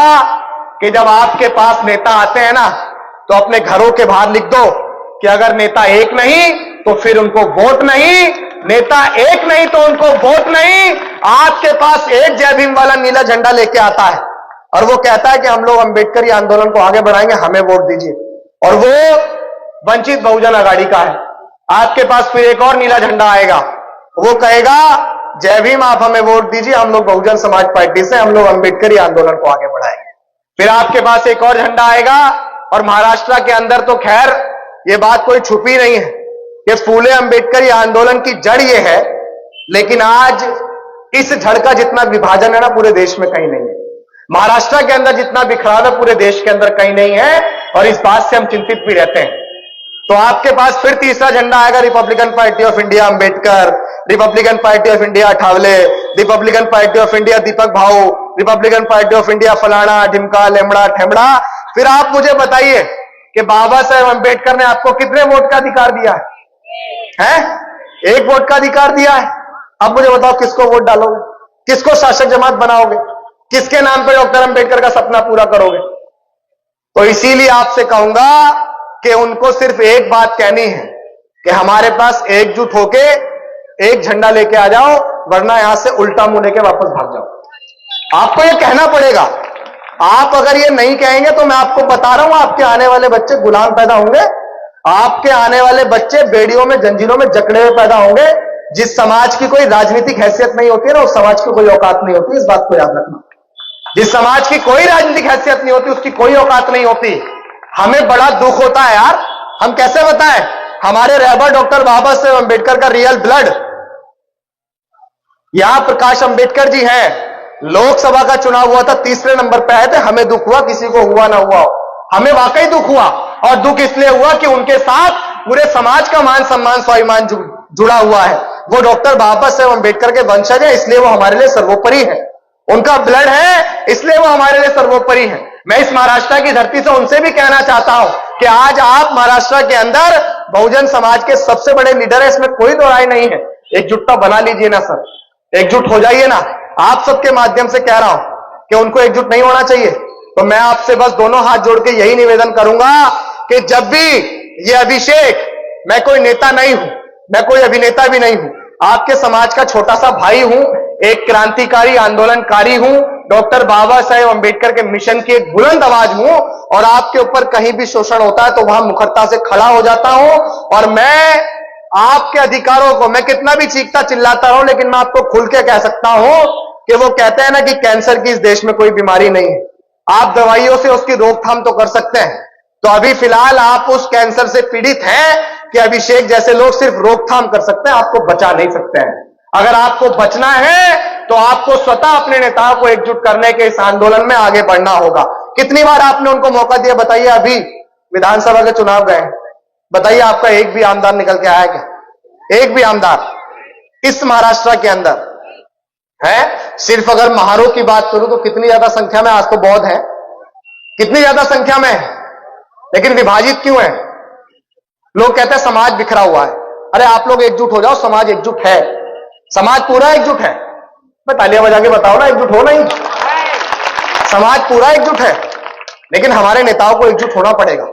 कि जब आपके पास नेता आते हैं ना, तो अपने घरों के बाहर लिख दो कि अगर नेता एक नहीं तो फिर उनको वोट नहीं, नेता एक नहीं तो उनको वोट नहीं। आपके पास एक जय भीम वाला नीला झंडा लेके आता है और वो कहता है कि हम लोग अम्बेडकरी आंदोलन को आगे बढ़ाएंगे, हमें वोट दीजिए, और वो वंचित बहुजन आघाड़ी का है। आपके पास फिर एक और नीला झंडा आएगा, वो कहेगा जय भीम, आप हमें वोट दीजिए, हम लोग बहुजन समाज पार्टी से, हम लोग अम्बेडकरी आंदोलन को आगे बढ़ाएंगे। फिर आपके पास एक और झंडा आएगा, और महाराष्ट्र के अंदर तो खैर ये बात कोई छुपी नहीं है कि फूले अम्बेडकरी आंदोलन की जड़ ये है, लेकिन आज इस जड़ का जितना विभाजन है ना पूरे देश में कहीं नहीं है। महाराष्ट्र के अंदर जितना बिखराव है पूरे देश के अंदर कहीं नहीं है, और इस बात से हम चिंतित भी रहते हैं। तो आपके पास फिर तीसरा झंडा आएगा, Republican Party of India Ambedkar, Republican Party of India Athawale, Republican Party of India Deepak Bhau, Republican Party of India फलाना ढिमका लेमड़ा ठेमड़ा। फिर आप मुझे बताइए कि बाबा साहेब अम्बेडकर ने आपको कितने वोट का अधिकार दिया है? एक वोट का अधिकार दिया है। अब मुझे बताओ किसको वोट डालोगे, किसको शासक जमात बनाओगे, किसके नाम पे डॉक्टर अम्बेडकर का सपना पूरा करोगे? तो इसीलिए आपसे कहूंगा कि उनको सिर्फ एक बात कहनी है कि हमारे पास एकजुट होके एक झंडा लेके आ जाओ, वरना यहां से उल्टा मुंह लेके वापस भाग जाओ। आपको ये कहना पड़ेगा। आप अगर ये नहीं कहेंगे तो मैं आपको बता रहा हूं, आपके आने वाले बच्चे गुलाम पैदा होंगे, आपके आने वाले बच्चे बेड़ियों में जंजीरों में जकड़े हुए पैदा होंगे। जिस समाज की कोई राजनीतिक हैसियत नहीं होती है ना, उस समाज की कोई औकात नहीं होती, इस बात को याद रखना। जिस समाज की कोई राजनीतिक हैसियत नहीं होती, उसकी कोई औकात नहीं होती। हमें बड़ा दुख होता है यार, हम कैसे बताएं, हमारे रहबर डॉक्टर बाबा साहेब अम्बेडकर का रियल ब्लड यहां प्रकाश अंबेडकर जी हैं। लोकसभा का चुनाव हुआ था, तीसरे नंबर पे आए थे, हमें दुख हुआ, किसी को हुआ ना हुआ, हमें वाकई दुख हुआ। और दुख इसलिए हुआ कि उनके साथ पूरे समाज का मान सम्मान स्वाभिमान जुड़ा हुआ है। वो डॉक्टर बाबा साहेब अम्बेडकर के वंशज है, इसलिए वो हमारे लिए सर्वोपरि है। उनका ब्लड है, इसलिए वो हमारे लिए सर्वोपरि है। मैं इस महाराष्ट्र की धरती से उनसे भी कहना चाहता हूं कि आज आप महाराष्ट्र के अंदर बहुजन समाज के सबसे बड़े लीडर है, इसमें कोई दो राय नहीं है। एकजुटता बना लीजिए ना सर, एकजुट हो जाइए ना। आप सबके माध्यम से कह रहा हूं कि उनको एकजुट नहीं होना चाहिए। तो मैं आपसे बस दोनों हाथ जोड़ के यही निवेदन करूंगा कि जब भी ये अभिषेक, मैं कोई नेता नहीं हूं, मैं कोई अभिनेता भी नहीं हूं, आपके समाज का छोटा सा भाई हूं, एक क्रांतिकारी आंदोलनकारी हूं, डॉक्टर बाबा साहेब अम्बेडकर के मिशन की एक बुलंद आवाज हूं, और आपके ऊपर कहीं भी शोषण होता है तो वहां मुखरता से खड़ा हो जाता हूं। और मैं आपके अधिकारों को, मैं कितना भी चीखता चिल्लाता रहूं, लेकिन मैं आपको खुल के कह सकता हूं कि वो कहते हैं ना कि कैंसर की इस देश में कोई बीमारी नहीं है, आप दवाइयों से उसकी रोकथाम तो कर सकते हैं। तो अभी फिलहाल आप उस कैंसर से पीड़ित हैं कि अभिषेक जैसे लोग सिर्फ रोकथाम कर सकते हैं, आपको बचा नहीं सकते हैं। अगर आपको बचना है तो आपको स्वतः अपने नेताओं को एकजुट करने के इस आंदोलन में आगे बढ़ना होगा। कितनी बार आपने उनको मौका दिया बताइए? अभी विधानसभा के चुनाव गए, बताइए आपका एक भी आमदार निकल के आया क्या? एक भी आमदार इस महाराष्ट्र के अंदर है? सिर्फ अगर महारों की बात करूं तो कितनी ज्यादा संख्या में आज तो बौद्ध है, कितनी ज्यादा संख्या में है, लेकिन विभाजित क्यों है? लोग कहते हैं समाज बिखरा हुआ है। अरे आप लोग एकजुट हो जाओ, समाज एकजुट है, समाज पूरा एकजुट है। मैं तालियां बजा के बताओ ना, एकजुट हो नहीं? समाज पूरा एकजुट है, लेकिन हमारे नेताओं को एकजुट होना पड़ेगा।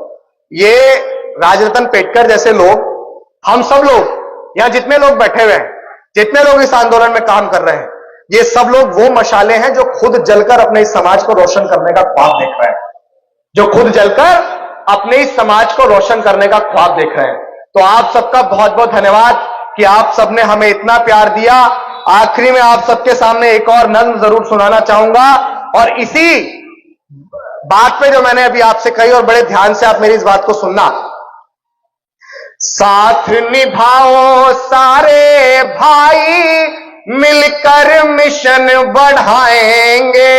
ये राजरतन पेटकर जैसे लोग, हम सब लोग यहां जितने लोग बैठे हुए हैं, जितने लोग इस आंदोलन में काम कर रहे हैं, ये सब लोग वो मशाले हैं जो खुद जलकर अपने इस समाज को रोशन करने का ख्वाब देख रहे हैं, जो खुद जलकर अपने इस समाज को रोशन करने का ख्वाब देख रहे हैं। तो आप सबका बहुत बहुत धन्यवाद कि आप सबने हमें इतना प्यार दिया। आखिरी में आप सबके सामने एक और नज्म जरूर सुनाना चाहूंगा, और इसी बात पे जो मैंने अभी आपसे कही, और बड़े ध्यान से आप मेरी इस बात को सुनना। साथ निभाओ सारे भाई, मिलकर मिशन बढ़ाएंगे,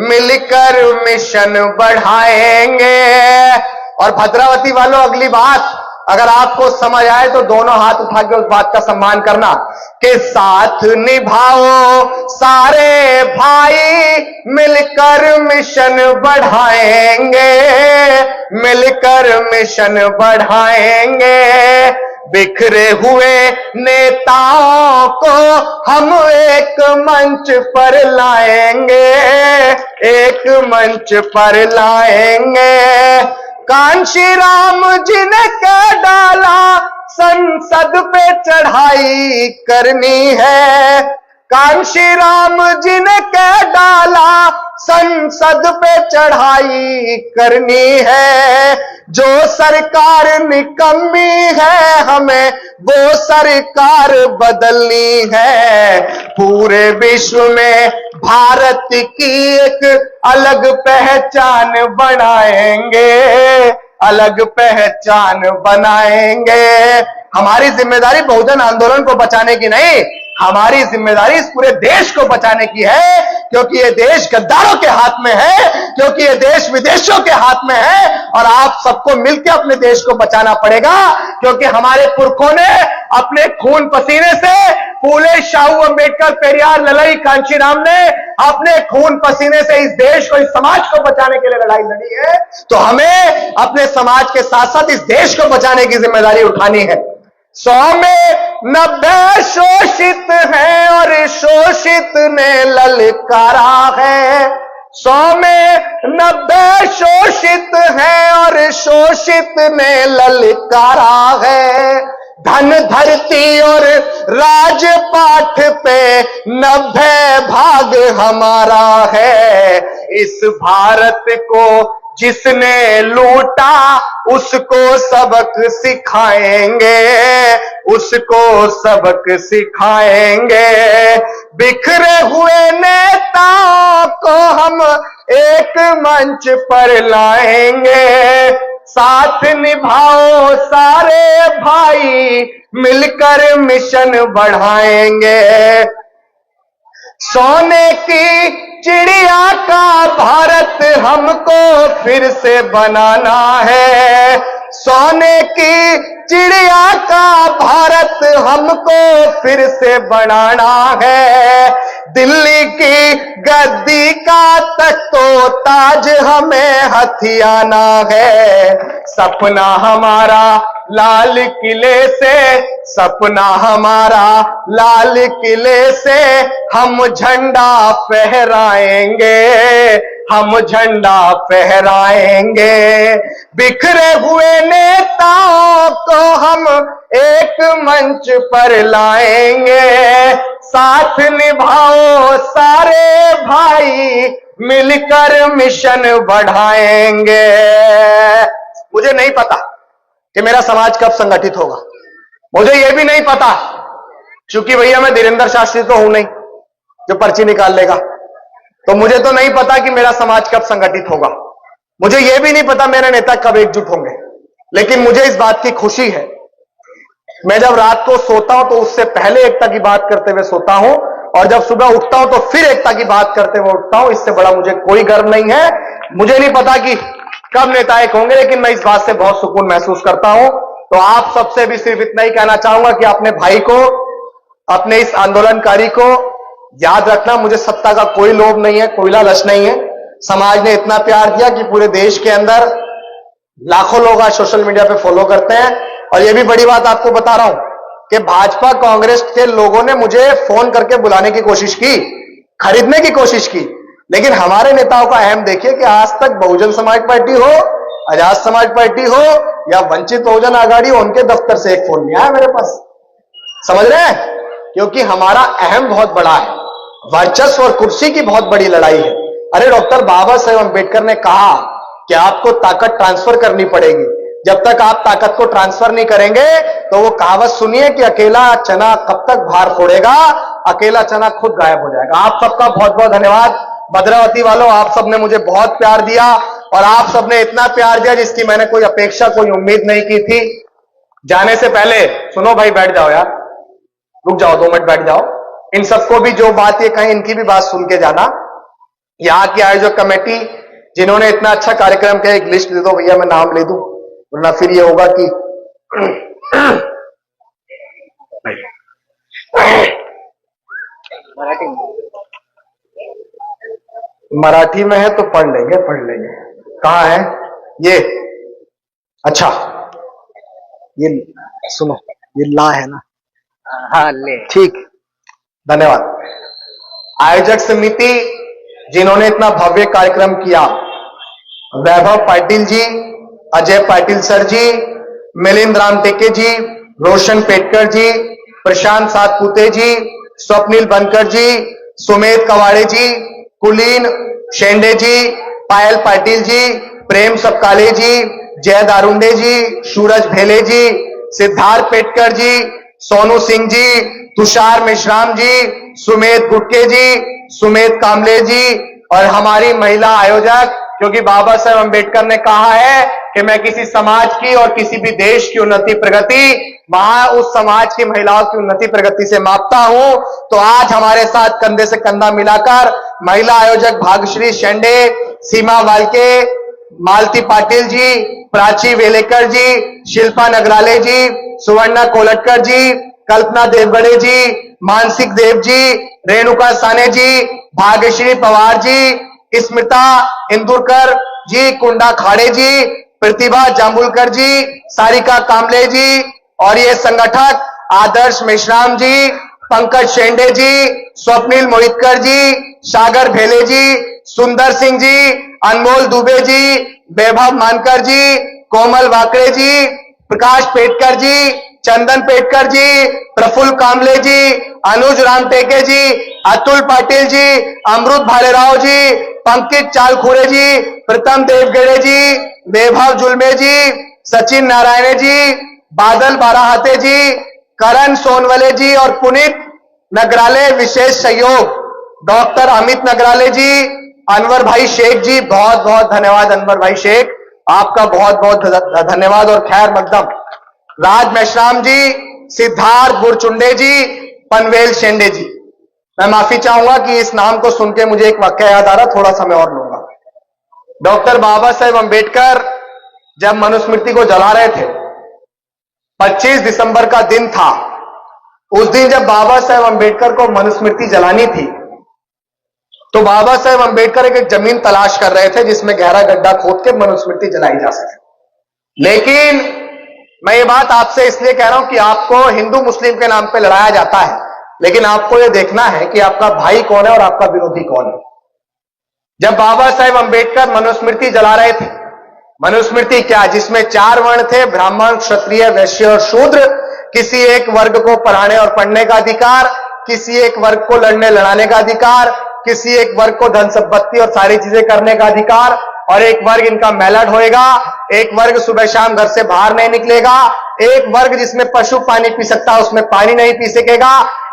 मिलकर मिशन बढ़ाएंगे। और भद्रावती वालों, अगली बात अगर आपको समझ आए तो दोनों हाथ उठा के उस बात का सम्मान करना कि साथ निभाओ सारे भाई, मिलकर मिशन बढ़ाएंगे, मिलकर मिशन बढ़ाएंगे। बिखरे हुए नेताओं को हम एक मंच पर लाएंगे, एक मंच पर लाएंगे। कांशी राम जी ने कह डाला संसद पे चढ़ाई करनी है, कांशी राम जी ने कह डाला संसद पे चढ़ाई करनी है। जो सरकार निकम्मी है हमें वो सरकार बदलनी है। पूरे विश्व में भारत की एक अलग पहचान बनाएंगे, अलग पहचान बनाएंगे। हमारी जिम्मेदारी बहुजन आंदोलन को बचाने की नहीं, हमारी जिम्मेदारी इस पूरे देश को बचाने की है, क्योंकि ये देश गद्दारों के हाथ में है, क्योंकि ये देश विदेशियों के हाथ में है। और आप सबको मिलकर अपने देश को बचाना पड़ेगा, क्योंकि हमारे पुरखों ने अपने खून पसीने से, फूले, शाहू, अंबेडकर, पेरियार, ललई, कांशीराम ने अपने खून पसीने से इस देश को, इस समाज को बचाने के लिए लड़ाई लड़ी है। तो हमें अपने समाज के साथ साथ इस देश को बचाने की जिम्मेदारी उठानी है। 100 में 90 शोषित हैं और शोषित ने ललकारा है। 100 में 90 शोषित हैं और शोषित ने ललकारा है। धन धरती और राजपाट पे 90 भाग हमारा है। इस भारत को जिसने लूटा उसको सबक सिखाएंगे, उसको सबक सिखाएंगे। बिखरे हुए नेताओं को हम एक मंच पर लाएंगे। साथ निभाओ सारे भाई, मिलकर मिशन बढ़ाएंगे। सोने की चिड़िया का भारत हमको फिर से बनाना है। सोने की चिड़िया का भारत हमको फिर से बनाना है। दिल्ली की गद्दी का तख्तो ताज हमें हथियाना है। सपना हमारा लाल किले से, सपना हमारा लाल किले से हम झंडा फहराएंगे, हम झंडा फहराएंगे। बिखरे हुए नेताओं को हम एक मंच पर लाएंगे। साथ निभाओ सारे भाई, मिलकर मिशन बढ़ाएंगे। मुझे नहीं पता कि मेरा समाज कब संगठित होगा, मुझे यह भी नहीं पता, क्योंकि भैया मैं धीरेन्द्र शास्त्री तो हूं नहीं जो पर्ची निकाल लेगा। तो मुझे तो नहीं पता कि मेरा समाज कब संगठित होगा, मुझे यह भी नहीं पता मेरे नेता कब एकजुट होंगे। लेकिन मुझे इस बात की खुशी है, मैं जब रात को सोता हूं तो उससे पहले एकता की बात करते हुए सोता हूं, और जब सुबह उठता हूं तो फिर एकता की बात करते हुए उठता हूं। इससे बड़ा मुझे कोई गर्व नहीं है। मुझे नहीं पता कि कब नेता एक होंगे, लेकिन मैं इस बात से बहुत सुकून महसूस करता हूं। तो आप सबसे भी सिर्फ इतना ही कहना चाहूंगा कि अपने भाई को, अपने इस आंदोलनकारी को याद रखना, मुझे सत्ता का कोई लोभ नहीं है, कोई लालच नहीं है। समाज ने इतना प्यार दिया कि पूरे देश के अंदर लाखों लोग आज सोशल मीडिया पे फॉलो करते हैं। और यह भी बड़ी बात आपको बता रहा हूं कि भाजपा कांग्रेस के लोगों ने मुझे फोन करके बुलाने की कोशिश की, खरीदने की कोशिश की, लेकिन हमारे नेताओं का अहम देखिए कि आज तक बहुजन समाज पार्टी हो, आजाद समाज पार्टी हो या वंचित बहुजन आघाड़ी हो, उनके दफ्तर से एक फोन नहीं आया मेरे पास। समझ रहे हैं? क्योंकि हमारा अहम बहुत बड़ा है, वर्चस्व और कुर्सी की बहुत बड़ी लड़ाई है। अरे डॉक्टर बाबा साहेब अंबेडकर ने कहा कि आपको ताकत ट्रांसफर करनी पड़ेगी। जब तक आप ताकत को ट्रांसफर नहीं करेंगे तो वो कहावत सुनिए कि अकेला चना कब तक भार फोड़ेगा, अकेला चना खुद गायब हो जाएगा। आप सबका बहुत बहुत धन्यवाद। भद्रावती वालों, आप सबने मुझे बहुत प्यार दिया, और आप सबने इतना प्यार दिया जिसकी मैंने कोई अपेक्षा, कोई उम्मीद नहीं की थी। जाने से पहले सुनो भाई, बैठ जाओ यार, रुक जाओ 2 मिनट बैठ जाओ। इन सबको भी जो बात ये कहें इनकी भी बात सुन के जाना। यहाँ की आयोजक कमेटी जिन्होंने इतना अच्छा कार्यक्रम किया, एक लिस्ट दे दो भैया, मैं नाम ले दूं, वरना फिर ये होगा कि मराठी में है तो पढ़ लेंगे। कहाँ है ये? अच्छा, ये सुनो, ये ला है ना? हाँ ले, ठीक, धन्यवाद। आयोजक समिति जिन्होंने इतना भव्य कार्यक्रम किया, वैभव पाटिल जी, अजय पाटिल सर जी, मिलिंद राम टेके जी, रोशन पेटकर जी, प्रशांत सातपुते जी, स्वप्निल बनकर जी, सुमेध कवाड़े जी, कुलीन शेंडे जी, पायल पाटिल जी, प्रेम सपकाले जी, जय दारुंडे जी, सूरज भेले जी, सिद्धार्थ पेटकर जी, सोनू सिंह जी, तुषार मेश्राम जी, सुमेध गुटके जी, सुमेध कामले जी और हमारी महिला आयोजक, क्योंकि बाबा साहेब अंबेडकर ने कहा है कि मैं किसी समाज की और किसी भी देश की उन्नति प्रगति वहां उस समाज की महिलाओं की उन्नति प्रगति से मापता हूं। तो आज हमारे साथ कंधे से कंधा मिलाकर महिला आयोजक भाग्यश्री शेंडे, सीमा वालके, मालती पाटिल जी, प्राची वेलेकर जी, शिल्पा नगराले जी, सुवर्णा कोलटकर जी, कल्पना देवगढ़े जी, मानसिक देव जी, रेणुका साने जी, भाग्यश्री पवार जी, स्मिता इंदुरकर जी, कुंडा खाड़े जी, प्रतिभा जाम्बुलकर जी, सारिका कामले जी और ये संगठक आदर्श मेश्राम जी, पंकज शेंडे जी, स्वप्निल मोहितकर जी, सागर भेले जी, सुंदर सिंह जी, अनमोल दुबे जी, वैभव मानकर जी, कोमल वाकड़े जी, प्रकाश पेटकर जी, चंदन पेटकर जी, प्रफुल्ल कामले जी, अनुज राम टेके जी, अतुल पाटिल जी, अमृत भालेराव जी, पंकज चालखुरे जी, प्रथम देवगढ़े जी, वैभव जुलमे जी, सचिन नारायणे जी, बादल बाराहाते जी, करण सोनवले जी और पुनीत नगराले। विशेष सहयोग डॉक्टर अमित नगराले जी, अनवर भाई शेख जी, बहुत बहुत धन्यवाद अनवर भाई शेख, आपका बहुत बहुत धन्यवाद और खैर मकदम। राज मेश्राम जी, सिद्धार्थ गुरचुंडे जी, पनवेल शेंडे जी। मैं माफी चाहूंगा कि इस नाम को सुन के मुझे एक वाक्य याद आ रहा, थोड़ा समय और लूंगा। डॉक्टर बाबा साहेब अंबेडकर जब मनुस्मृति को जला रहे थे, 25 दिसंबर का दिन था, उस दिन जब बाबा साहेब अंबेडकर को मनुस्मृति जलानी थी तो बाबा साहेब अंबेडकर एक जमीन तलाश कर रहे थे जिसमें गहरा गड्ढा खोद के मनुस्मृति जलाई जा सके। लेकिन मैं ये बात आपसे इसलिए कह रहा हूं कि आपको हिंदू मुस्लिम के नाम पे लड़ाया जाता है, लेकिन आपको यह देखना है कि आपका भाई कौन है और आपका विरोधी कौन है। जब बाबा साहेब अंबेडकर मनुस्मृति जला रहे थे, मनुस्मृति क्या, जिसमें 4 वर्ण थे, ब्राह्मण, क्षत्रिय, वैश्य और शूद्र, किसी एक वर्ग को पढ़ाने और पढ़ने का अधिकार, किसी एक वर्ग को लड़ने लड़ाने का अधिकार, किसी एक वर्ग को धन संपत्ति और सारी चीजें करने का अधिकार, और एक वर्ग इनका मेलट होएगा, एक वर्ग सुबह शाम घर से बाहर नहीं निकलेगा, एक वर्ग जिसमें पशु पानी पी सकता उसमें पानी नहीं पी सकेगा,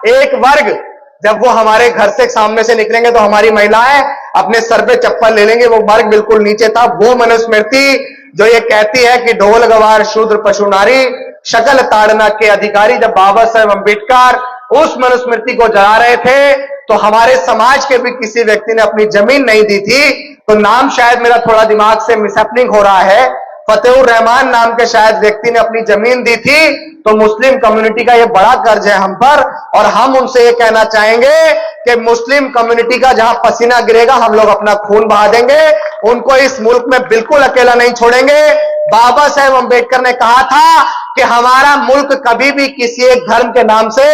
एक वर्ग जब वो हमारे घर से सामने से निकलेंगे तो हमारी महिलाएं अपने सर पे चप्पल ले लेंगे, वो वर्ग बिल्कुल नीचे था। वो मनुस्मृति जो ये कहती है कि ढोल गवार शूद्र पशु नारी शकल ताड़ना के अधिकारी, जब बाबा साहेब अंबेडकर उस मनुस्मृति को जला रहे थे तो हमारे समाज के भी किसी व्यक्ति ने अपनी जमीन नहीं दी थी। तो नाम शायद मेरा थोड़ा दिमाग से मिसहैपनिंग हो रहा है, फतेहुर रहमान नाम के शायद व्यक्ति ने अपनी जमीन दी थी। तो मुस्लिम कम्युनिटी का ये बड़ा कर्ज है हम पर, और हम उनसे ये कहना चाहेंगे कि मुस्लिम कम्युनिटी का जहां पसीना गिरेगा हम लोग अपना खून बहा देंगे, उनको इस मुल्क में बिल्कुल अकेला नहीं छोड़ेंगे। बाबा साहेब अंबेडकर ने कहा था कि हमारा मुल्क कभी भी किसी एक धर्म के नाम से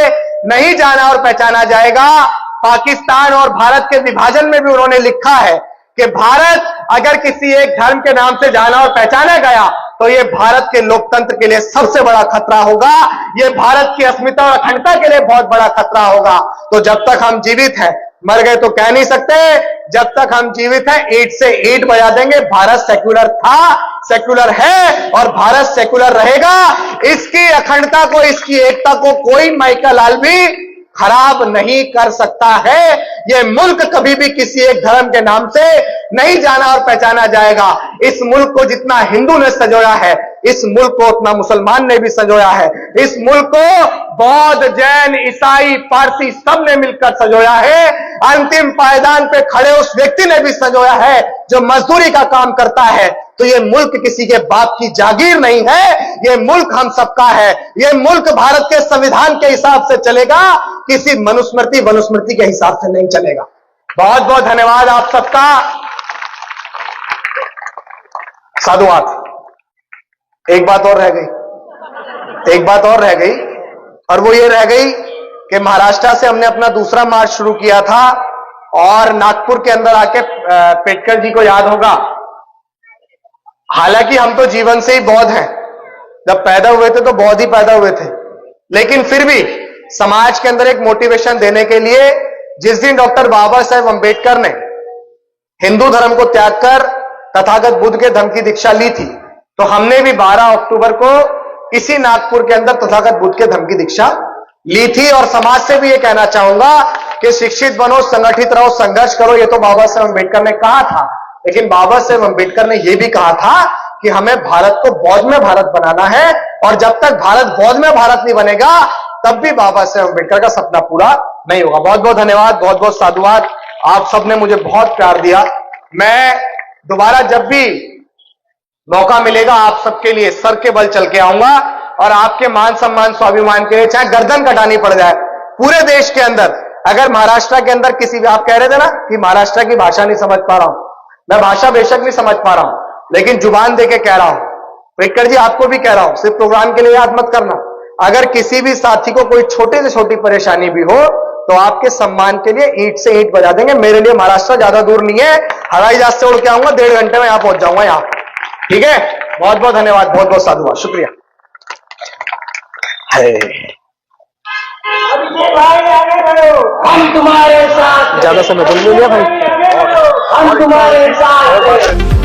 नहीं जाना और पहचाना जाएगा। पाकिस्तान और भारत के विभाजन में भी उन्होंने लिखा है कि भारत अगर किसी एक धर्म के नाम से जाना और पहचाना गया तो ये भारत के लोकतंत्र के लिए सबसे बड़ा खतरा होगा, ये भारत की अस्मिता और अखंडता के लिए बहुत बड़ा खतरा होगा। तो जब तक हम जीवित हैं, मर गए तो कह नहीं सकते, जब तक हम जीवित हैं ईंट से ईंट बजा देंगे। भारत सेक्युलर था, सेक्युलर है और भारत सेक्युलर रहेगा। इसकी अखंडता को, इसकी एकता को कोई माइका लाल भी खराब नहीं कर सकता है। यह मुल्क कभी भी किसी एक धर्म के नाम से नहीं जाना और पहचाना जाएगा। इस मुल्क को जितना हिंदू ने सजोया है, इस मुल्क को उतना मुसलमान ने भी संजोया है। इस मुल्क को बौद्ध, जैन, ईसाई, पारसी सब ने मिलकर संजोया है। अंतिम पायदान पे खड़े उस व्यक्ति ने भी संजोया है जो मजदूरी का काम करता है। तो ये मुल्क किसी के बाप की जागीर नहीं है, ये मुल्क हम सबका है। ये मुल्क भारत के संविधान के हिसाब से चलेगा, किसी मनुस्मृति वनुस्मृति के हिसाब से नहीं चलेगा। बहुत बहुत धन्यवाद आप सबका, साधुवाद। एक बात और रह गई, और वो ये रह गई कि महाराष्ट्र से हमने अपना दूसरा मार्च शुरू किया था और नागपुर के अंदर आके पेटकर जी को याद होगा, हालांकि हम तो जीवन से ही बौद्ध हैं, जब पैदा हुए थे तो बौद्ध ही पैदा हुए थे, लेकिन फिर भी समाज के अंदर एक मोटिवेशन देने के लिए जिस दिन डॉक्टर बाबा साहेब अंबेडकर ने हिंदू धर्म को त्याग कर तथागत बुद्ध के धर्म की दीक्षा ली थी, तो हमने भी 12 अक्टूबर को इसी नागपुर के अंदर तथागत बुद्ध के धर्म की दीक्षा ली थी। और समाज से भी ये कहना चाहूंगा कि शिक्षित बनो, संगठित रहो, संघर्ष करो। ये तो बाबा साहेब अंबेडकर ने कहा था, लेकिन बाबा साहेब अंबेडकर ने यह भी कहा था कि हमें भारत को बौद्ध में भारत बनाना है, और जब तक भारत बौद्ध में भारत नहीं बनेगा तब भी बाबा साहेब अंबेडकर का सपना पूरा नहीं होगा। बहुत बहुत धन्यवाद, बहुत बहुत साधुवाद। आप सबने मुझे बहुत प्यार दिया। मैं दोबारा जब भी मौका मिलेगा आप सबके लिए सर के बल चल के आऊंगा, और आपके मान सम्मान स्वाभिमान के लिए चाहे गर्दन कटानी पड़ जाए पूरे देश के अंदर। अगर महाराष्ट्र के अंदर किसी, आप कह रहे थे ना कि महाराष्ट्र की भाषा नहीं समझ पा रहा हूं, मैं भाषा बेशक नहीं समझ पा रहा हूं, लेकिन जुबान देके कह रहा हूं, पेटकर जी आपको भी कह रहा हूं, सिर्फ प्रोग्राम के लिए याद मत करना। अगर किसी भी साथी को कोई छोटी से छोटी परेशानी भी हो तो आपके सम्मान के लिए ईंट से ईंट बजा देंगे। मेरे लिए महाराष्ट्र ज्यादा दूर नहीं है, हवाई जहाज से उड़ के आऊंगा, 1.5 घंटे में यहां पहुंच जाऊंगा यहां। ठीक है, बहुत बहुत धन्यवाद, बहुत बहुत साधुवाद, शुक्रिया। हम तुम्हारे साथ, ज्यादा समय बोल लिया भाई, हम तुम्हारे साथ।